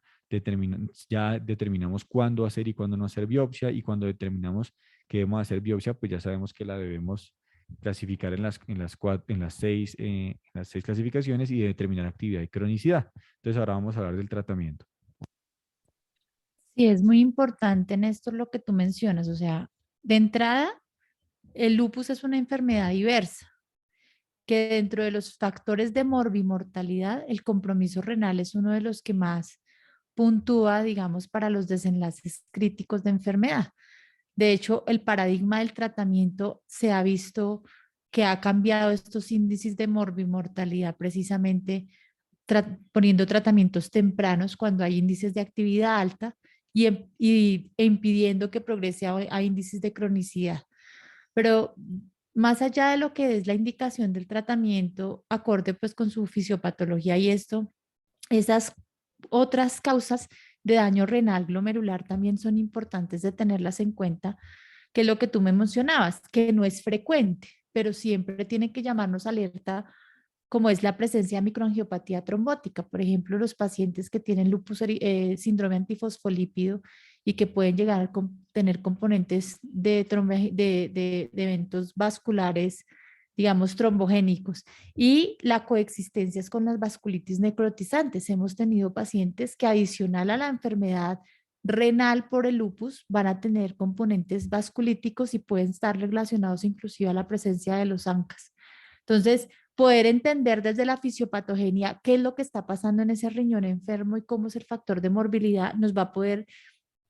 ya determinamos cuándo hacer y cuándo no hacer biopsia, y cuando determinamos que debemos hacer biopsia, pues ya sabemos que la debemos clasificar en las seis clasificaciones y determinar actividad y cronicidad. Entonces, ahora vamos a hablar del tratamiento. Sí, es muy importante, Néstor, lo que tú mencionas. O sea, de entrada, el lupus es una enfermedad diversa, que dentro de los factores de morbimortalidad, el compromiso renal es uno de los que más puntúa, digamos, para los desenlaces críticos de enfermedad. De hecho, el paradigma del tratamiento se ha visto que ha cambiado estos índices de morbimortalidad precisamente poniendo tratamientos tempranos cuando hay índices de actividad alta e impidiendo que progrese a índices de cronicidad. Pero más allá de lo que es la indicación del tratamiento, acorde pues con su fisiopatología y esto, esas otras causas de daño renal glomerular también son importantes de tenerlas en cuenta, que es lo que tú me mencionabas, que no es frecuente, pero siempre tiene que llamarnos alerta como es la presencia de microangiopatía trombótica. Por ejemplo, los pacientes que tienen síndrome antifosfolípido y que pueden llegar a tener componentes de eventos vasculares, digamos, trombogénicos, y la coexistencia es con las vasculitis necrotizantes. Hemos tenido pacientes que, adicional a la enfermedad renal por el lupus, van a tener componentes vasculíticos y pueden estar relacionados inclusive a la presencia de los ANCAS. Entonces, poder entender desde la fisiopatogenia qué es lo que está pasando en ese riñón enfermo y cómo es el factor de morbilidad, nos va a poder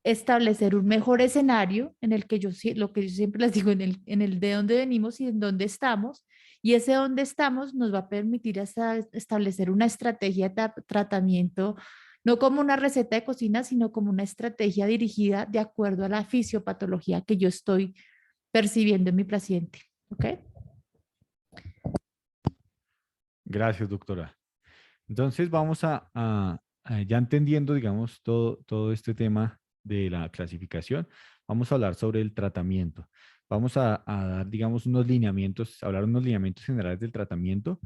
establecer un mejor escenario en el que lo que yo siempre les digo, en el de dónde venimos y en dónde estamos, y ese dónde estamos nos va a permitir establecer una estrategia de tratamiento, no como una receta de cocina, sino como una estrategia dirigida de acuerdo a la fisiopatología que yo estoy percibiendo en mi paciente. ¿Ok? Gracias, doctora. Entonces vamos ya entendiendo, digamos, todo este tema de la clasificación, vamos a hablar sobre el tratamiento. Vamos a dar, digamos, hablar unos lineamientos generales del tratamiento.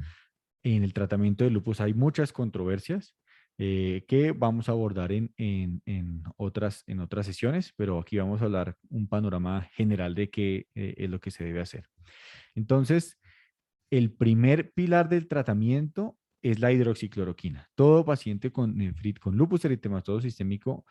En el tratamiento de lupus hay muchas controversias que vamos a abordar en otras sesiones, pero aquí vamos a hablar un panorama general de qué es lo que se debe hacer. Entonces, el primer pilar del tratamiento es la hidroxicloroquina. Todo paciente con lupus eritematoso sistémico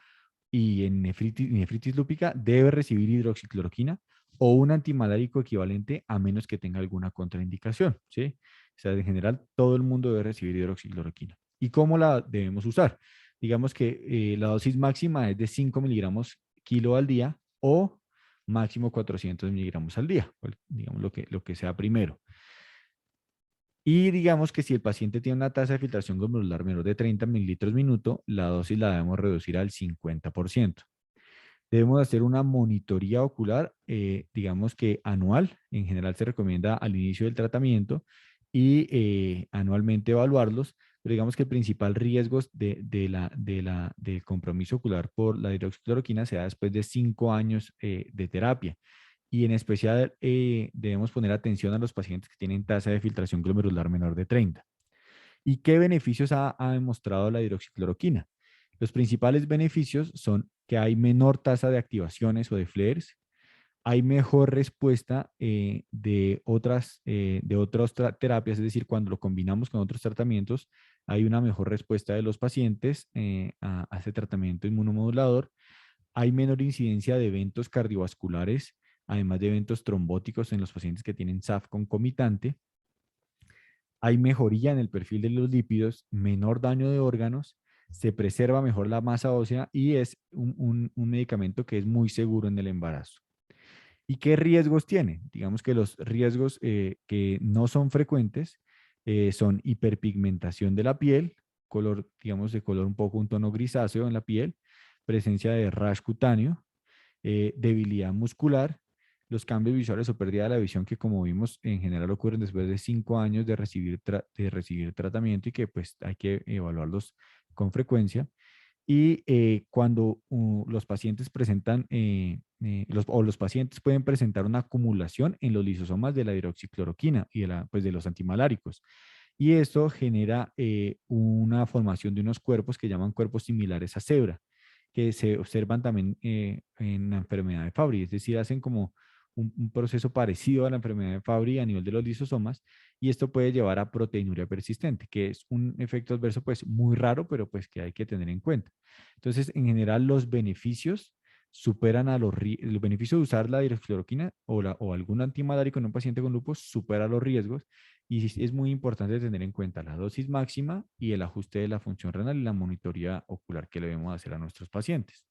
y en nefritis lúpica debe recibir hidroxicloroquina o un antimalárico equivalente, a menos que tenga alguna contraindicación, ¿sí? O sea, en general, todo el mundo debe recibir hidroxicloroquina. ¿Y cómo la debemos usar? Digamos que la dosis máxima es de 5 miligramos kilo al día o máximo 400 miligramos al día, digamos lo que sea primero. Y digamos que si el paciente tiene una tasa de filtración glomerular menor de 30 mililitros minuto, la dosis la debemos reducir al 50%. Debemos hacer una monitoría ocular, digamos que anual. En general se recomienda al inicio del tratamiento y anualmente evaluarlos. Pero digamos que el principal riesgo del compromiso ocular por la hidroxicloroquina se da después de 5 años de terapia. Y en especial debemos poner atención a los pacientes que tienen tasa de filtración glomerular menor de 30. ¿Y qué beneficios ha demostrado la hidroxicloroquina? Los principales beneficios son que hay menor tasa de activaciones o de flares, hay mejor respuesta de otras terapias, es decir, cuando lo combinamos con otros tratamientos, hay una mejor respuesta de los pacientes a ese tratamiento inmunomodulador. Hay menor incidencia de eventos cardiovasculares, además de eventos trombóticos en los pacientes que tienen SAF concomitante. Hay mejoría en el perfil de los lípidos, menor daño de órganos, se preserva mejor la masa ósea y es un medicamento que es muy seguro en el embarazo. ¿Y qué riesgos tiene? Digamos que los riesgos que no son frecuentes son hiperpigmentación de la piel, color, digamos, de color un tono grisáceo en la piel, presencia de rash cutáneo, debilidad muscular, los cambios visuales o pérdida de la visión que, como vimos, en general ocurren después de 5 años de recibir tratamiento y que pues hay que evaluarlos con frecuencia. Y cuando los pacientes presentan, los pacientes pueden presentar una acumulación en los lisosomas de la hidroxicloroquina y de los antimaláricos. Y esto genera una formación de unos cuerpos que llaman cuerpos similares a cebra, que se observan también en la enfermedad de Fabry, es decir, hacen como un proceso parecido a la enfermedad de Fabry a nivel de los lisosomas, y esto puede llevar a proteinuria persistente, que es un efecto adverso pues muy raro, pero pues que hay que tener en cuenta. Entonces, en general, los beneficios superan los beneficios de usar la hidroxicloroquina o algún antimalárico en un paciente con lupus supera los riesgos, y es muy importante tener en cuenta la dosis máxima y el ajuste de la función renal y la monitoría ocular que le debemos hacer a nuestros pacientes.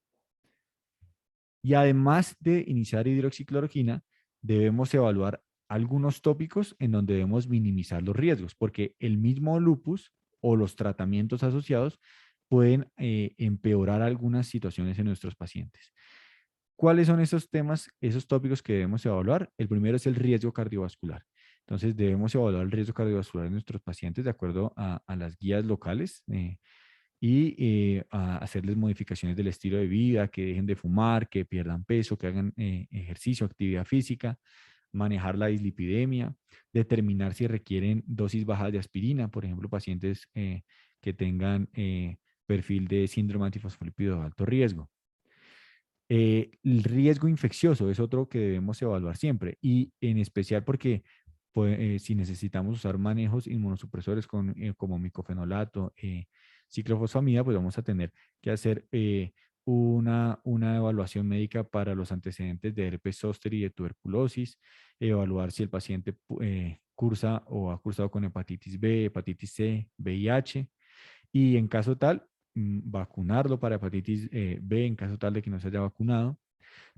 Y además de iniciar hidroxicloroquina, debemos evaluar algunos tópicos en donde debemos minimizar los riesgos, porque el mismo lupus o los tratamientos asociados pueden empeorar algunas situaciones en nuestros pacientes. ¿Cuáles son esos temas, esos tópicos que debemos evaluar? El primero es el riesgo cardiovascular. Entonces, debemos evaluar el riesgo cardiovascular de nuestros pacientes de acuerdo a las guías locales y a hacerles modificaciones del estilo de vida, que dejen de fumar, que pierdan peso, que hagan ejercicio, actividad física, manejar la dislipidemia, determinar si requieren dosis bajas de aspirina, por ejemplo, pacientes que tengan perfil de síndrome antifosfolípido de alto riesgo. El riesgo infeccioso es otro que debemos evaluar siempre y en especial porque si necesitamos usar manejos inmunosupresores como micofenolato, ciclofosfamida, pues vamos a tener que hacer una evaluación médica para los antecedentes de herpes zóster y de tuberculosis, evaluar si el paciente cursa o ha cursado con hepatitis B, hepatitis C, VIH, y en caso tal, vacunarlo para hepatitis B en caso tal de que no se haya vacunado,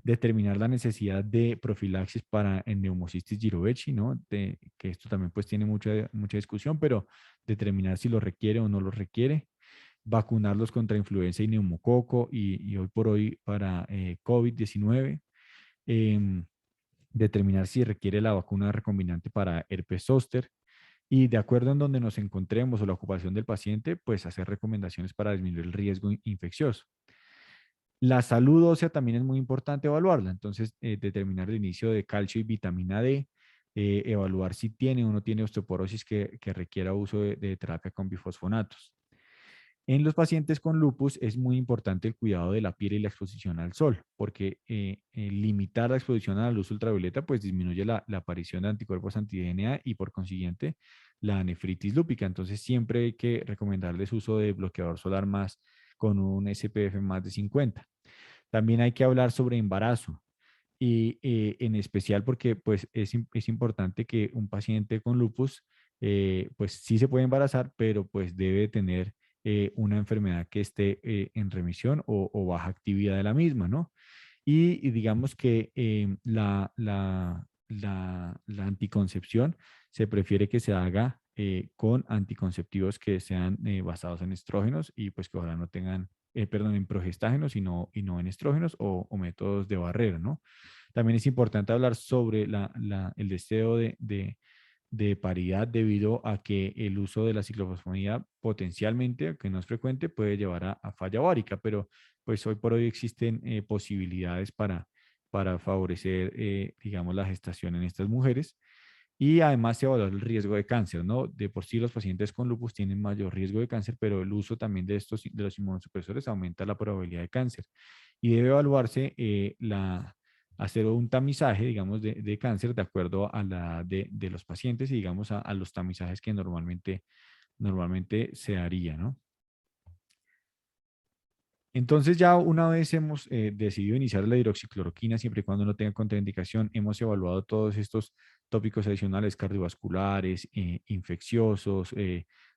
determinar la necesidad de profilaxis para neumocystis jirovecii, ¿no? Que esto también pues tiene mucha discusión, pero determinar si lo requiere o no lo requiere, vacunarlos contra influenza y neumococo y hoy por hoy para COVID-19, em, determinar si requiere la vacuna recombinante para herpes zóster, y de acuerdo en donde nos encontremos o la ocupación del paciente, pues hacer recomendaciones para disminuir el riesgo infeccioso. La salud ósea también es muy importante evaluarla, entonces determinar el inicio de calcio y vitamina D, evaluar si tiene o no tiene osteoporosis que requiera uso de terapia con bifosfonatos. En los pacientes con lupus es muy importante el cuidado de la piel y la exposición al sol, porque limitar la exposición a la luz ultravioleta pues disminuye la aparición de anticuerpos anti-DNA y por consiguiente la nefritis lúpica. Entonces siempre hay que recomendarles uso de bloqueador solar más con un SPF más de 50. También hay que hablar sobre embarazo y en especial porque pues es importante que un paciente con lupus pues sí se puede embarazar, pero pues debe tener una enfermedad que esté en remisión o baja actividad de la misma, ¿no? Y digamos que la anticoncepción se prefiere que se haga con anticonceptivos que sean basados en estrógenos y pues que ojalá no tengan, perdón, en progestágenos y no en estrógenos o métodos de barrera, ¿no? También es importante hablar sobre el deseo de paridad debido a que el uso de la ciclofosfamida potencialmente, que no es frecuente, puede llevar a falla ovárica, pero pues hoy por hoy existen posibilidades para favorecer, digamos, la gestación en estas mujeres. Y además evaluar el riesgo de cáncer, ¿no? De por sí los pacientes con lupus tienen mayor riesgo de cáncer, pero el uso también de los inmunosupresores aumenta la probabilidad de cáncer. Y debe evaluarse hacer un tamizaje, digamos, de cáncer de acuerdo a la edad de los pacientes y, digamos, a los tamizajes que normalmente se haría, ¿no? Entonces ya una vez hemos decidido iniciar la hidroxicloroquina, siempre y cuando no tenga contraindicación, hemos evaluado todos estos tópicos adicionales cardiovasculares, infecciosos,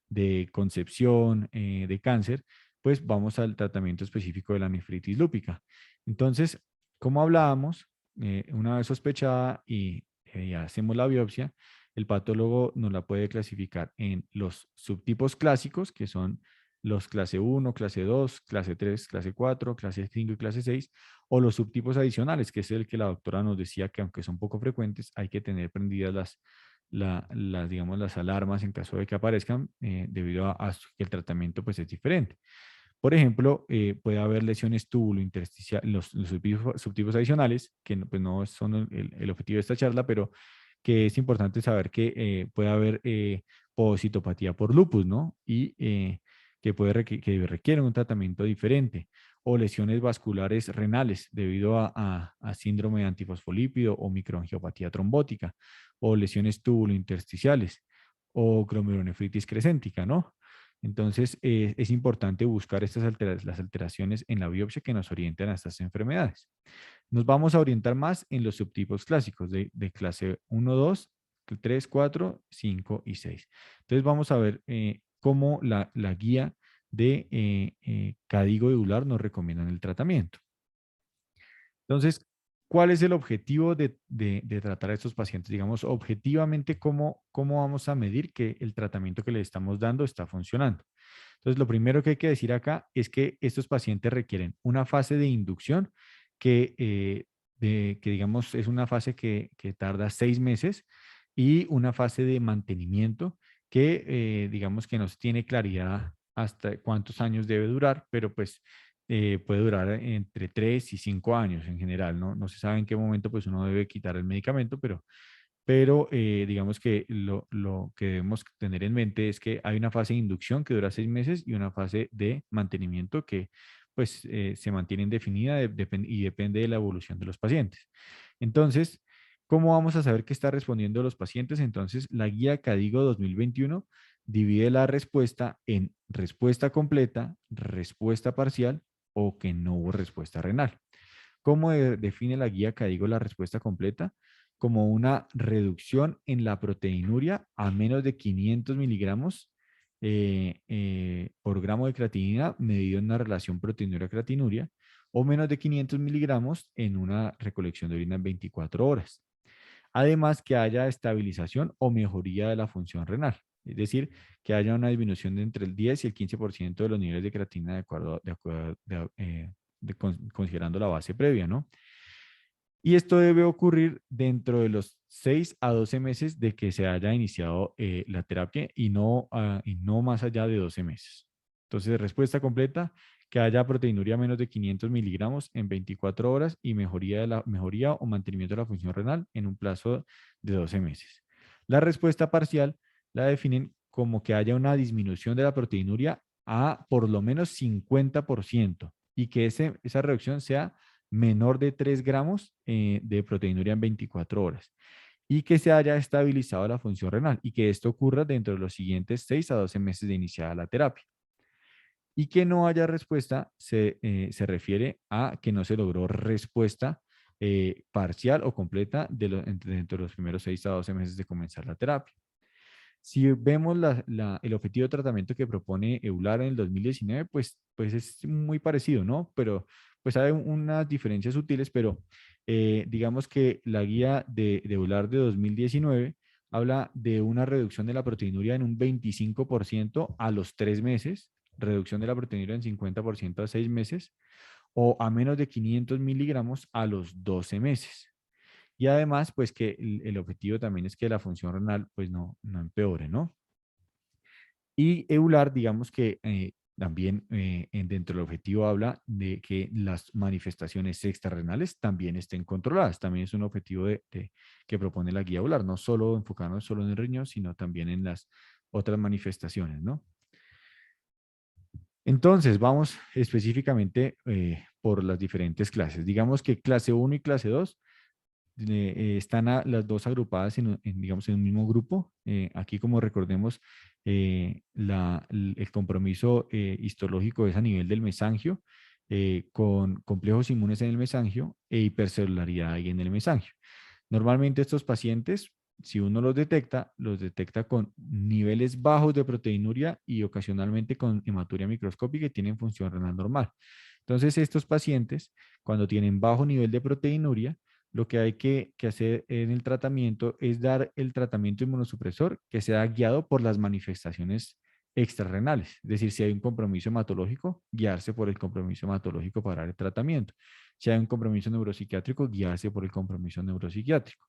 de concepción, de cáncer, pues vamos al tratamiento específico de la nefritis lúpica. Entonces, como hablábamos, una vez sospechada y hacemos la biopsia, el patólogo nos la puede clasificar en los subtipos clásicos, que son los clase 1, clase 2, clase 3, clase 4, clase 5 y clase 6, o los subtipos adicionales, que es el que la doctora nos decía que aunque son poco frecuentes, hay que tener prendidas digamos, las alarmas en caso de que aparezcan debido a que el tratamiento pues, es diferente. Por ejemplo, puede haber lesiones túbulo-intersticial, los subtipos adicionales, que no, pues no son el objetivo de esta charla, pero que es importante saber que puede haber pogocitopatía por lupus, ¿no? Y que requieren un tratamiento diferente. O lesiones vasculares renales debido a síndrome de antifosfolípido o microangiopatía trombótica. O lesiones túbulo-intersticiales o glomerulonefritis crescéntica, ¿no? Entonces, es importante buscar las alteraciones en la biopsia que nos orientan a estas enfermedades. Nos vamos a orientar más en los subtipos clásicos de clase 1, 2, 3, 4, 5 y 6. Entonces, vamos a ver cómo la guía de Cadigo y Ular nos recomiendan el tratamiento. Entonces, ¿cuál es el objetivo de tratar a estos pacientes? Digamos, objetivamente, ¿cómo vamos a medir que el tratamiento que le estamos dando está funcionando? Entonces, lo primero que hay que decir acá es que estos pacientes requieren una fase de inducción que digamos, es una fase que tarda 6 meses y una fase de mantenimiento que, digamos, que no se tiene claridad hasta cuántos años debe durar, pero pues puede durar entre 3 y 5 años en general, ¿no? No se sabe en qué momento pues uno debe quitar el medicamento, pero digamos que lo que debemos tener en mente es que hay una fase de inducción que dura 6 meses y una fase de mantenimiento que pues se mantiene indefinida y depende de la evolución de los pacientes. Entonces, ¿cómo vamos a saber qué está respondiendo los pacientes? Entonces, la guía CADIGO 2021 divide la respuesta en respuesta completa, respuesta parcial o que no hubo respuesta renal. ¿Cómo define la guía CADIGO la respuesta completa? Como una reducción en la proteinuria a menos de 500 miligramos por gramo de creatinina medido en una relación proteinuria-creatinuria o menos de 500 miligramos en una recolección de orina en 24 horas. Además, que haya estabilización o mejoría de la función renal. Es decir, que haya una disminución de entre el 10 y el 15% de los niveles de creatina considerando la base previa, ¿no? Y esto debe ocurrir dentro de los 6 a 12 meses de que se haya iniciado la terapia y no más allá de 12 meses. Entonces, respuesta completa, que haya proteinuria menos de 500 miligramos en 24 horas y mejoría o mantenimiento de la función renal en un plazo de 12 meses. La respuesta parcial la definen como que haya una disminución de la proteinuria a por lo menos 50% y que esa reducción sea menor de 3 gramos de proteinuria en 24 horas y que se haya estabilizado la función renal y que esto ocurra dentro de los siguientes 6 a 12 meses de iniciada la terapia. Y que no haya respuesta se refiere a que no se logró respuesta parcial o completa dentro de los primeros 6 a 12 meses de comenzar la terapia. Si vemos el objetivo de tratamiento que propone EULAR en el 2019, pues es muy parecido, ¿no? Pero pues hay unas diferencias sutiles, pero digamos que la guía de EULAR de 2019 habla de una reducción de la proteinuria en un 25% a los 3 meses, reducción de la proteinuria en 50% a 6 meses, o a menos de 500 miligramos a los 12 meses. Y además, pues que el objetivo también es que la función renal pues no empeore, ¿no? Y EULAR, digamos que también dentro del objetivo habla de que las manifestaciones extrarrenales también estén controladas. También es un objetivo que propone la guía EULAR, no solo enfocarnos solo en el riñón, sino también en las otras manifestaciones, ¿no? Entonces, vamos específicamente por las diferentes clases. Digamos que clase 1 y clase 2 están las dos agrupadas digamos, en un mismo grupo. Aquí, como recordemos, el compromiso histológico es a nivel del mesangio, con complejos inmunes en el mesangio e hipercelularidad ahí en el mesangio. Normalmente estos pacientes, si uno los detecta con niveles bajos de proteinuria y ocasionalmente con hematuria microscópica y tienen función renal normal. Entonces, estos pacientes, cuando tienen bajo nivel de proteinuria, lo que hay que hacer en el tratamiento es dar el tratamiento inmunosupresor que sea guiado por las manifestaciones extrarrenales. Es decir, si hay un compromiso hematológico, guiarse por el compromiso hematológico para dar el tratamiento. Si hay un compromiso neuropsiquiátrico, guiarse por el compromiso neuropsiquiátrico.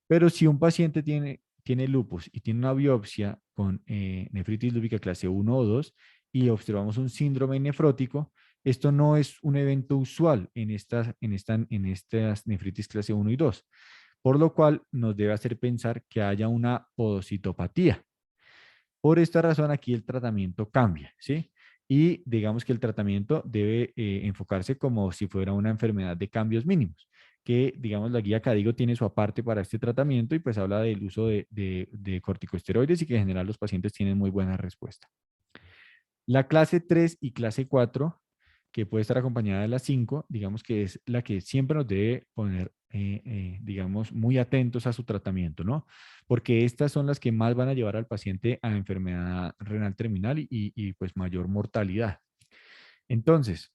Pero si un paciente tiene lupus y tiene una biopsia con nefritis lúpica clase 1 o 2 y observamos un síndrome nefrótico, esto no es un evento usual en estas nefritis clase 1 y 2, por lo cual nos debe hacer pensar que haya una podocitopatía. Por esta razón, aquí el tratamiento cambia, ¿sí? Y digamos que el tratamiento debe enfocarse como si fuera una enfermedad de cambios mínimos, que digamos la guía CADIGO tiene su aparte para este tratamiento y pues habla del uso de corticosteroides y que en general los pacientes tienen muy buena respuesta. La clase 3 y clase 4, que puede estar acompañada de la 5, digamos que es la que siempre nos debe poner, digamos, muy atentos a su tratamiento, ¿no? Porque estas son las que más van a llevar al paciente a enfermedad renal terminal y pues mayor mortalidad. Entonces,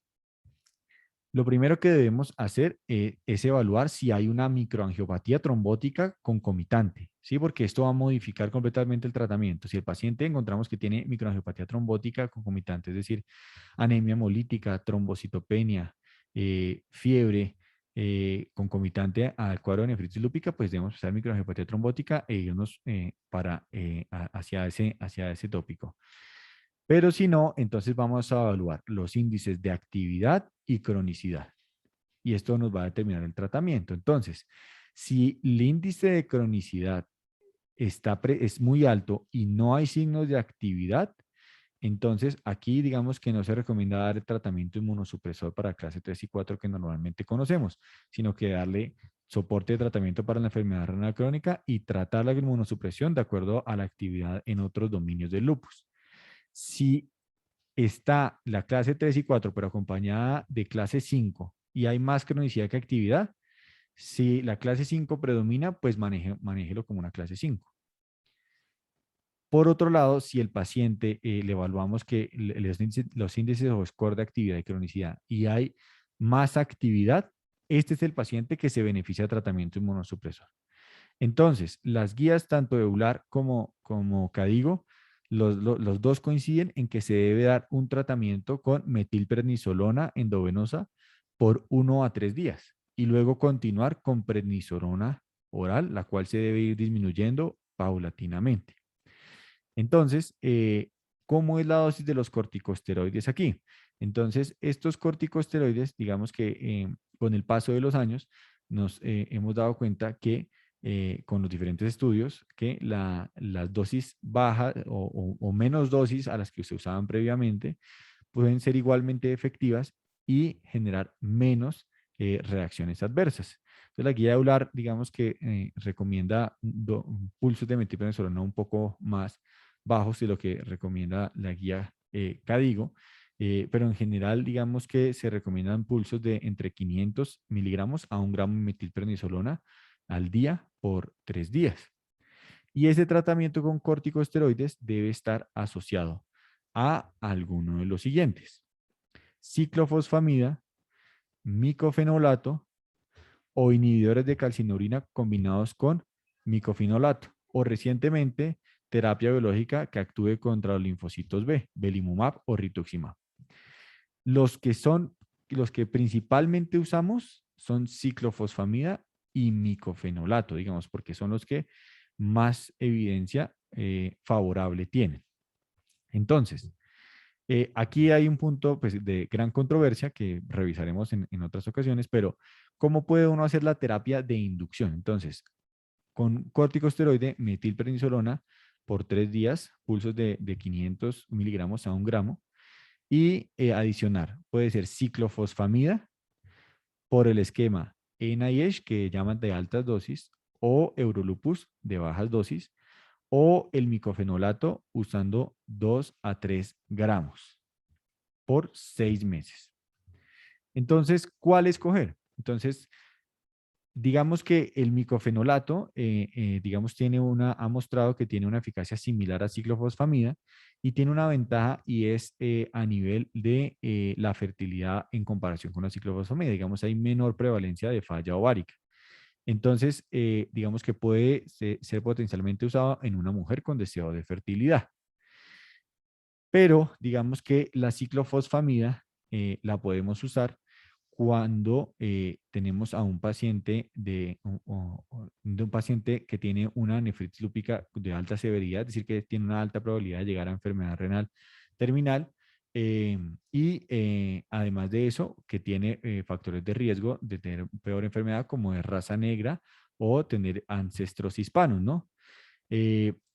lo primero que debemos hacer es evaluar si hay una microangiopatía trombótica concomitante, ¿sí? Porque esto va a modificar completamente el tratamiento. Si el paciente encontramos que tiene microangiopatía trombótica concomitante, es decir, anemia hemolítica, trombocitopenia, fiebre, concomitante al cuadro de nefritis lúpica, pues debemos usar microangiopatía trombótica e irnos hacia ese tópico. Pero si no, entonces vamos a evaluar los índices de actividad y cronicidad. Y esto nos va a determinar el tratamiento. Entonces, si el índice de cronicidad es muy alto y no hay signos de actividad, entonces aquí digamos que no se recomienda dar el tratamiento inmunosupresor para clase 3 y 4 que normalmente conocemos, sino que darle soporte de tratamiento para la enfermedad renal crónica y tratar la inmunosupresión de acuerdo a la actividad en otros dominios del lupus. Si está la clase 3 y 4 pero acompañada de clase 5 y hay más cronicidad que actividad, si la clase 5 predomina, pues manéjelo como una clase 5. Por otro lado, si el paciente le evaluamos que los índices o score de actividad y cronicidad y hay más actividad, este es el paciente que se beneficia de tratamiento inmunosupresor. Entonces, las guías tanto de EULAR como CADIGO, los dos coinciden en que se debe dar un tratamiento con metilprednisolona endovenosa por 1 a 3 días y luego continuar con prednisolona oral, la cual se debe ir disminuyendo paulatinamente. Entonces, ¿cómo es la dosis de los corticosteroides aquí? Entonces, estos corticosteroides, digamos que con el paso de los años, nos hemos dado cuenta que con los diferentes estudios, que las dosis bajas o menos dosis a las que se usaban previamente pueden ser igualmente efectivas y generar menos reacciones adversas. Entonces, la guía EULAR, digamos que recomienda pulsos de metilprednisolona un poco más bajos de lo que recomienda la guía CADIGO, pero en general, digamos que se recomiendan pulsos de entre 500 miligramos a 1 gramo de metilprednisolona al día por 3 días. Y ese tratamiento con corticosteroides debe estar asociado a alguno de los siguientes: ciclofosfamida, micofenolato o inhibidores de calcinurina combinados con micofenolato, o recientemente terapia biológica que actúe contra los linfocitos B, belimumab o rituximab. Los que principalmente usamos son ciclofosfamida y micofenolato, digamos, porque son los que más evidencia favorable tienen. Entonces, aquí hay un punto pues, de gran controversia que revisaremos en otras ocasiones, pero ¿cómo puede uno hacer la terapia de inducción? Entonces, con corticosteroide, metilprednisolona, por 3 días, pulsos de 500 miligramos a 1 gramo, y adicionar, puede ser ciclofosfamida por el esquema NIH, que llaman de altas dosis, o Eurolupus de bajas dosis, o el micofenolato usando 2 a 3 gramos por 6 meses. Entonces, ¿cuál escoger? Entonces, digamos que el micofenolato, digamos, ha mostrado que tiene una eficacia similar a ciclofosfamida y tiene una ventaja y es a nivel de la fertilidad en comparación con la ciclofosfamida. Digamos, hay menor prevalencia de falla ovárica. Entonces, digamos que puede ser potencialmente usado en una mujer con deseo de fertilidad. Pero digamos que la ciclofosfamida la podemos usar cuando tenemos a un paciente de un paciente que tiene una nefritis lúpica de alta severidad, es decir, que tiene una alta probabilidad de llegar a enfermedad renal terminal, además de eso, que tiene factores de riesgo de tener peor enfermedad como de raza negra o tener ancestros hispanos, ¿no?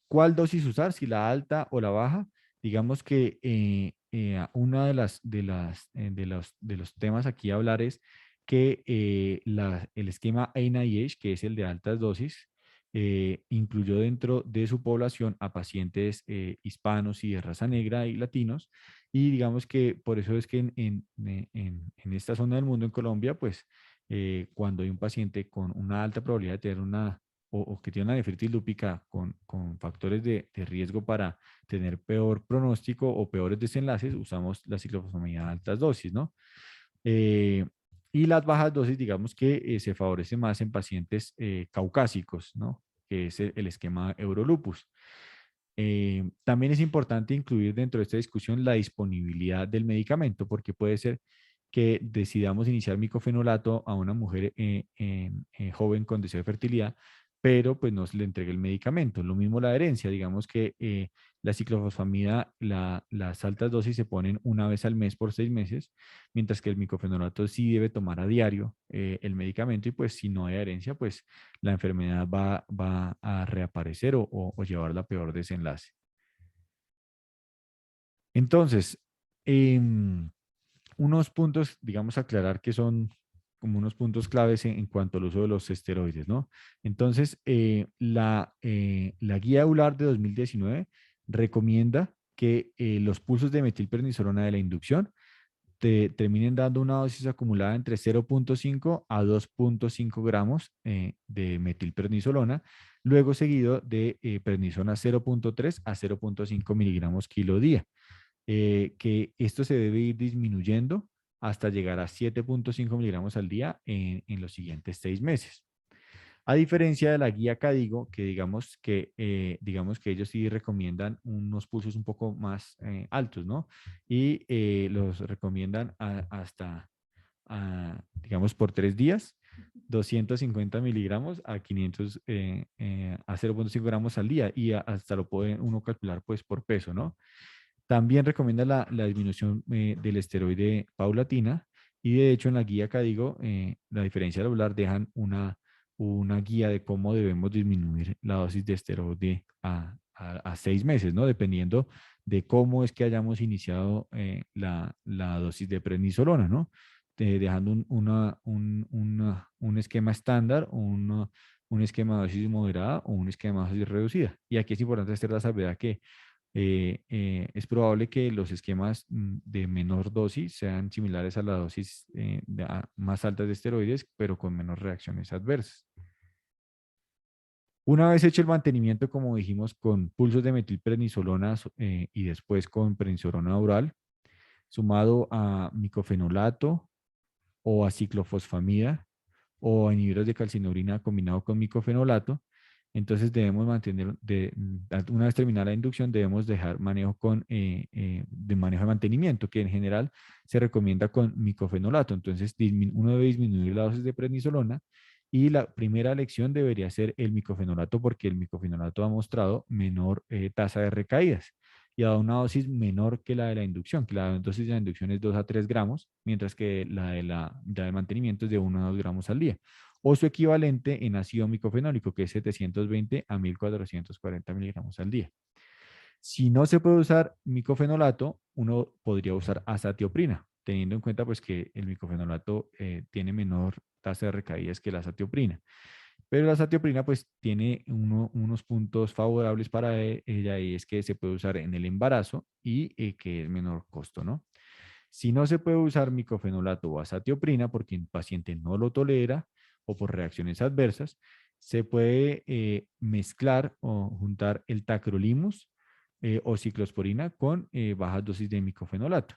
¿Cuál dosis usar? Si la alta o la baja. Digamos que una de los temas aquí a hablar es que el esquema NIH, que es el de altas dosis, incluyó dentro de su población a pacientes hispanos y de raza negra y latinos. Y digamos que por eso es que en esta zona del mundo, en Colombia, pues cuando hay un paciente con una alta probabilidad de tener o que tiene una nefritis lúpica con factores de riesgo para tener peor pronóstico o peores desenlaces, usamos la ciclofosfamida a altas dosis, ¿no? Eh, y las bajas dosis, digamos que se favorece más en pacientes caucásicos, ¿no? Que es el esquema Eurolupus. También es importante incluir dentro de esta discusión la disponibilidad del medicamento, porque puede ser que decidamos iniciar micofenolato a una mujer joven con deseo de fertilidad, pero pues no se le entregue el medicamento. Lo mismo la herencia, digamos que La ciclofosfamida, las altas dosis se ponen una vez al mes por 6 meses, mientras que el micofenolato sí debe tomar a diario el medicamento y pues si no hay adherencia, pues la enfermedad va a reaparecer o llevar la peor desenlace. Entonces, em, unos puntos, digamos, aclarar que son como unos puntos claves en cuanto al uso de los esteroides, ¿no? Entonces, la guía EULAR de 2019 recomienda que los pulsos de metilprednisolona de la inducción te terminen dando una dosis acumulada entre 0,5 a 2,5 gramos de metilprednisolona, luego seguido de prednisona 0,3 a 0,5 miligramos kilo día, que esto se debe ir disminuyendo hasta llegar a 7,5 miligramos al día en los siguientes 6 meses. A diferencia de la guía CADIGO, que digamos que ellos sí recomiendan unos pulsos un poco más altos, ¿no? Y los recomiendan digamos, por 3 días, 250 miligramos a 500, a 0,5 gramos al día y hasta lo puede uno calcular pues por peso, ¿no? También recomienda la disminución del esteroide paulatina y de hecho en la guía CADIGO, la diferencia hablar dejan una guía de cómo debemos disminuir la dosis de esteroide a 6 meses, ¿no? Dependiendo de cómo es que hayamos iniciado la dosis de prednisolona, ¿no? Dejando un esquema estándar, un esquema de dosis moderada o un esquema de dosis reducida. Y aquí es importante hacer la salvedad que es probable que los esquemas de menor dosis sean similares a la dosis más altas de esteroides, pero con menos reacciones adversas. Una vez hecho el mantenimiento, como dijimos, con pulsos de metilprednisolona y después con prednisolona oral, sumado a micofenolato o a ciclofosfamida o a inhibidores de calcineurina combinado con micofenolato, entonces debemos mantener, una vez terminada la inducción, debemos dejar manejo de manejo de mantenimiento, que en general se recomienda con micofenolato. Entonces uno debe disminuir la dosis de prednisolona y la primera elección debería ser el micofenolato porque el micofenolato ha mostrado menor tasa de recaídas y ha dado una dosis menor que la de la inducción, que la dosis de la inducción es 2 a 3 gramos, mientras que la de mantenimiento es de 1 a 2 gramos al día o su equivalente en ácido micofenólico, que es 720 a 1440 miligramos al día. Si no se puede usar micofenolato, uno podría usar azatioprina, teniendo en cuenta pues, que el micofenolato tiene menor tasa de recaídas que la azatioprina. Pero la azatioprina pues tiene unos puntos favorables para ella y es que se puede usar en el embarazo y que es menor costo, ¿no? Si no se puede usar micofenolato o azatioprina porque el paciente no lo tolera o por reacciones adversas, se puede mezclar o juntar el tacrolimus o ciclosporina con bajas dosis de micofenolato.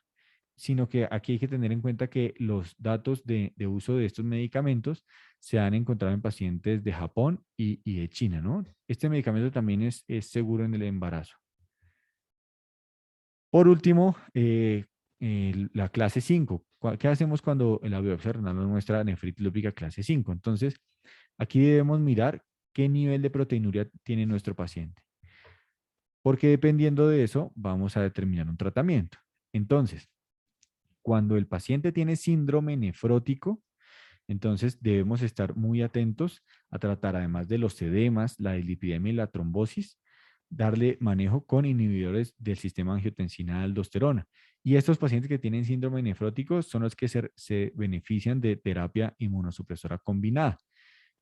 Sino que aquí hay que tener en cuenta que los datos de uso de estos medicamentos se han encontrado en pacientes de Japón y de China, ¿no? Este medicamento también es seguro en el embarazo. Por último, la clase 5. ¿Qué hacemos cuando la biopsia renal nos muestra nefritis lúpica clase 5? Entonces, aquí debemos mirar qué nivel de proteinuria tiene nuestro paciente, porque dependiendo de eso, vamos a determinar un tratamiento. Entonces, cuando el paciente tiene síndrome nefrótico, entonces debemos estar muy atentos a tratar, además de los edemas, la dislipidemia y la trombosis, darle manejo con inhibidores del sistema angiotensina-aldosterona. Y estos pacientes que tienen síndrome nefrótico son los que se benefician de terapia inmunosupresora combinada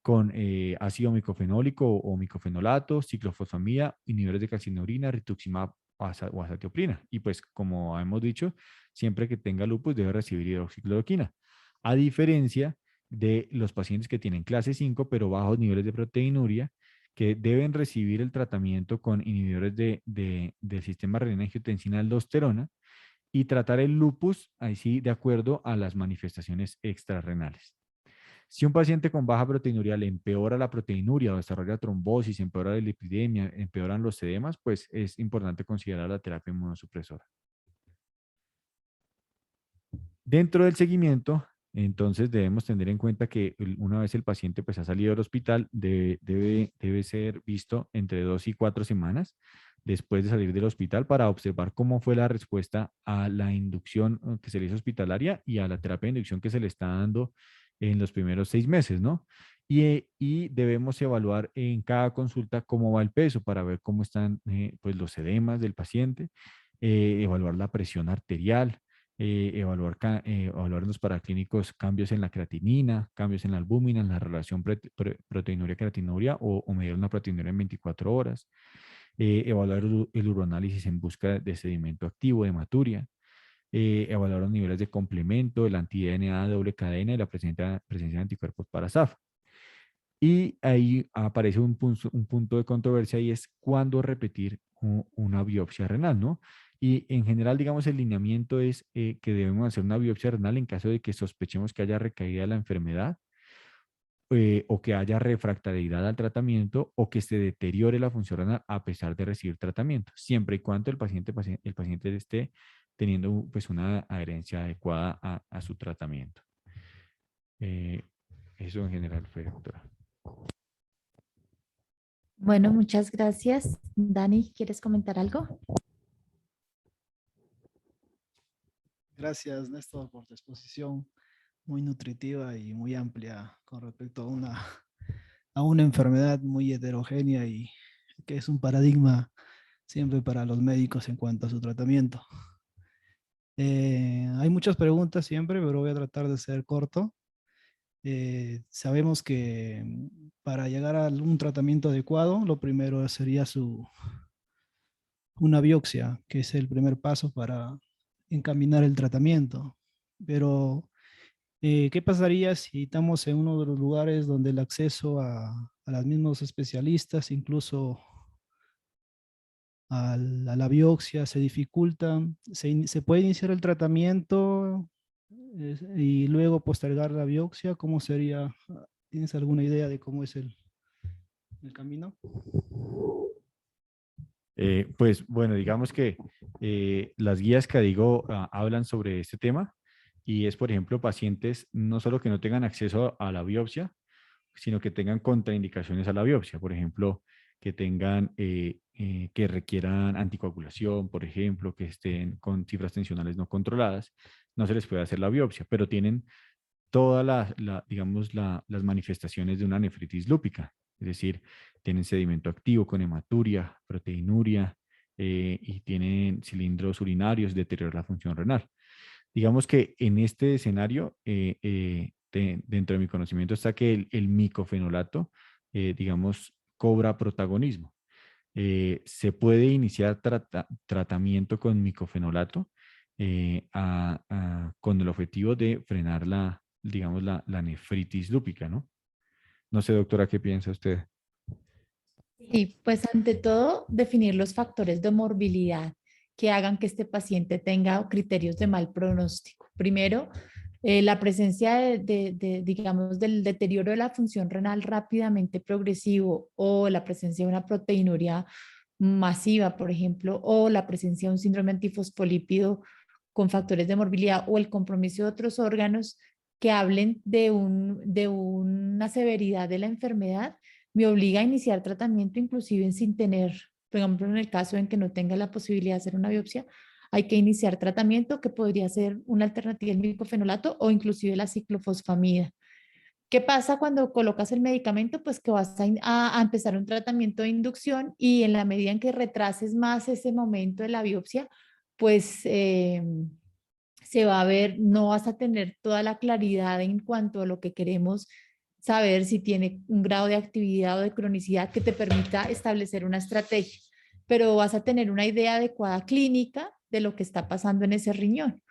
con ácido micofenólico o micofenolato, ciclofosfamida, inhibidores de calcineurina, rituximab o azatioprina. Y pues, como hemos dicho, siempre que tenga lupus debe recibir hidroxicloroquina. A diferencia de los pacientes que tienen clase 5, pero bajos niveles de proteinuria, que deben recibir el tratamiento con inhibidores del sistema renina-angiotensina-aldosterona y tratar el lupus, ahí sí, de acuerdo a las manifestaciones extrarrenales. Si un paciente con baja proteinuria le empeora la proteinuria o desarrolla trombosis, empeora la lipidemia, empeoran los edemas, pues es importante considerar la terapia inmunosupresora. Dentro del seguimiento, entonces debemos tener en cuenta que una vez el paciente pues, ha salido del hospital, debe ser visto entre 2 y 4 semanas después de salir del hospital para observar cómo fue la respuesta a la inducción que se le hizo hospitalaria y a la terapia de inducción que se le está dando en los primeros 6 meses, ¿no? Y debemos evaluar en cada consulta cómo va el peso para ver cómo están pues los edemas del paciente, evaluar la presión arterial, evaluar en los paraclínicos cambios en la creatinina, cambios en la albúmina, en la relación proteinuria-creatinuria o medir una proteinuria en 24 horas, evaluar el uroanálisis en busca de sedimento activo, de hematuria, evaluar los niveles de complemento, el anti-DNA doble cadena y la presencia de anticuerpos para SAF. Y ahí aparece un punto de controversia y es cuándo repetir una biopsia renal, ¿no? Y en general, digamos, el lineamiento es que debemos hacer una biopsia renal en caso de que sospechemos que haya recaída de la enfermedad o que haya refractariedad al tratamiento o que se deteriore la función renal a pesar de recibir tratamiento, siempre y cuando el paciente esté teniendo pues una adherencia adecuada a su tratamiento. Eso en general fue, doctora. Bueno, muchas gracias. Dani, ¿quieres comentar algo? Gracias, Néstor, por tu exposición muy nutritiva y muy amplia con respecto a una enfermedad muy heterogénea y que es un paradigma siempre para los médicos en cuanto a su tratamiento. Hay muchas preguntas siempre, pero voy a tratar de ser corto. Sabemos que para llegar a un tratamiento adecuado, lo primero sería una biopsia, que es el primer paso para encaminar el tratamiento. Pero, ¿qué pasaría si estamos en uno de los lugares donde el acceso a los mismos especialistas, incluso a la biopsia, se dificulta? ¿Se puede iniciar el tratamiento y luego postergar la biopsia? ¿Cómo sería? ¿Tienes alguna idea de cómo es el camino? Pues bueno, digamos que las guías que digo hablan sobre este tema y es, por ejemplo, pacientes no solo que no tengan acceso a la biopsia, sino que tengan contraindicaciones a la biopsia, por ejemplo, que tengan, que requieran anticoagulación, por ejemplo, que estén con cifras tensionales no controladas, no se les puede hacer la biopsia, pero tienen todas digamos, las manifestaciones de una nefritis lúpica, es decir, tienen sedimento activo con hematuria, proteinuria y tienen cilindros urinarios, deterioro de la función renal. Digamos que en este escenario, dentro de mi conocimiento está que el micofenolato, digamos, cobra protagonismo. Se puede iniciar tratamiento con micofenolato con el objetivo de frenar digamos, la nefritis lúpica, ¿no? No sé, doctora, ¿qué piensa usted? Sí, pues ante todo, definir los factores de morbilidad que hagan que este paciente tenga criterios de mal pronóstico. Primero, la presencia digamos, del deterioro de la función renal rápidamente progresivo o la presencia de una proteinuria masiva, por ejemplo, o la presencia de un síndrome antifosfolípido con factores de morbilidad o el compromiso de otros órganos que hablen de una severidad de la enfermedad, me obliga a iniciar tratamiento inclusive sin tener, por ejemplo, en el caso en que no tenga la posibilidad de hacer una biopsia, hay que iniciar tratamiento que podría ser una alternativa al micofenolato o inclusive la ciclofosfamida. ¿Qué pasa cuando colocas el medicamento? Pues que vas a empezar un tratamiento de inducción y en la medida en que retrases más ese momento de la biopsia, pues se va a ver, no vas a tener toda la claridad en cuanto a lo que queremos saber, si tiene un grado de actividad o de cronicidad que te permita establecer una estrategia, pero vas a tener una idea adecuada clínica de lo que está pasando en ese riñón.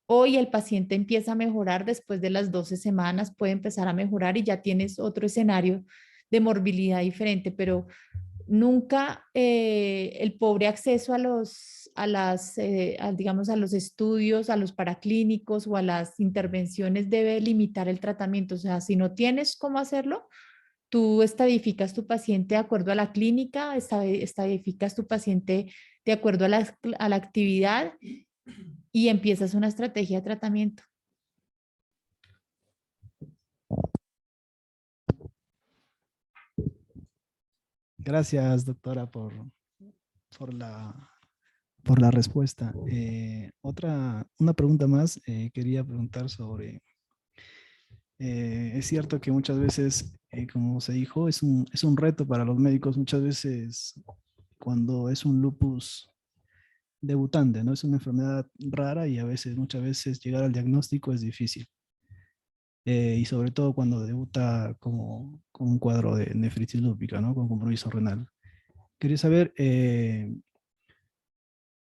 Hoy el paciente empieza a mejorar después de las 12 semanas, puede empezar a mejorar y ya tienes otro escenario de morbilidad diferente, pero nunca el pobre acceso digamos, a los estudios, a los paraclínicos o a las intervenciones debe limitar el tratamiento. O sea, si no tienes cómo hacerlo, tú estadificas tu paciente de acuerdo a la clínica, estadificas tu paciente de acuerdo a la actividad y empiezas una estrategia de tratamiento. Gracias, doctora, por por la respuesta. Una pregunta más, quería preguntar sobre, es cierto que muchas veces, como se dijo, es un reto para los médicos, muchas veces cuando es un lupus debutante, ¿no? Es una enfermedad rara y muchas veces llegar al diagnóstico es difícil. Y sobre todo cuando debuta como un cuadro de nefritis lúpica, ¿no? Con compromiso renal. Quería saber,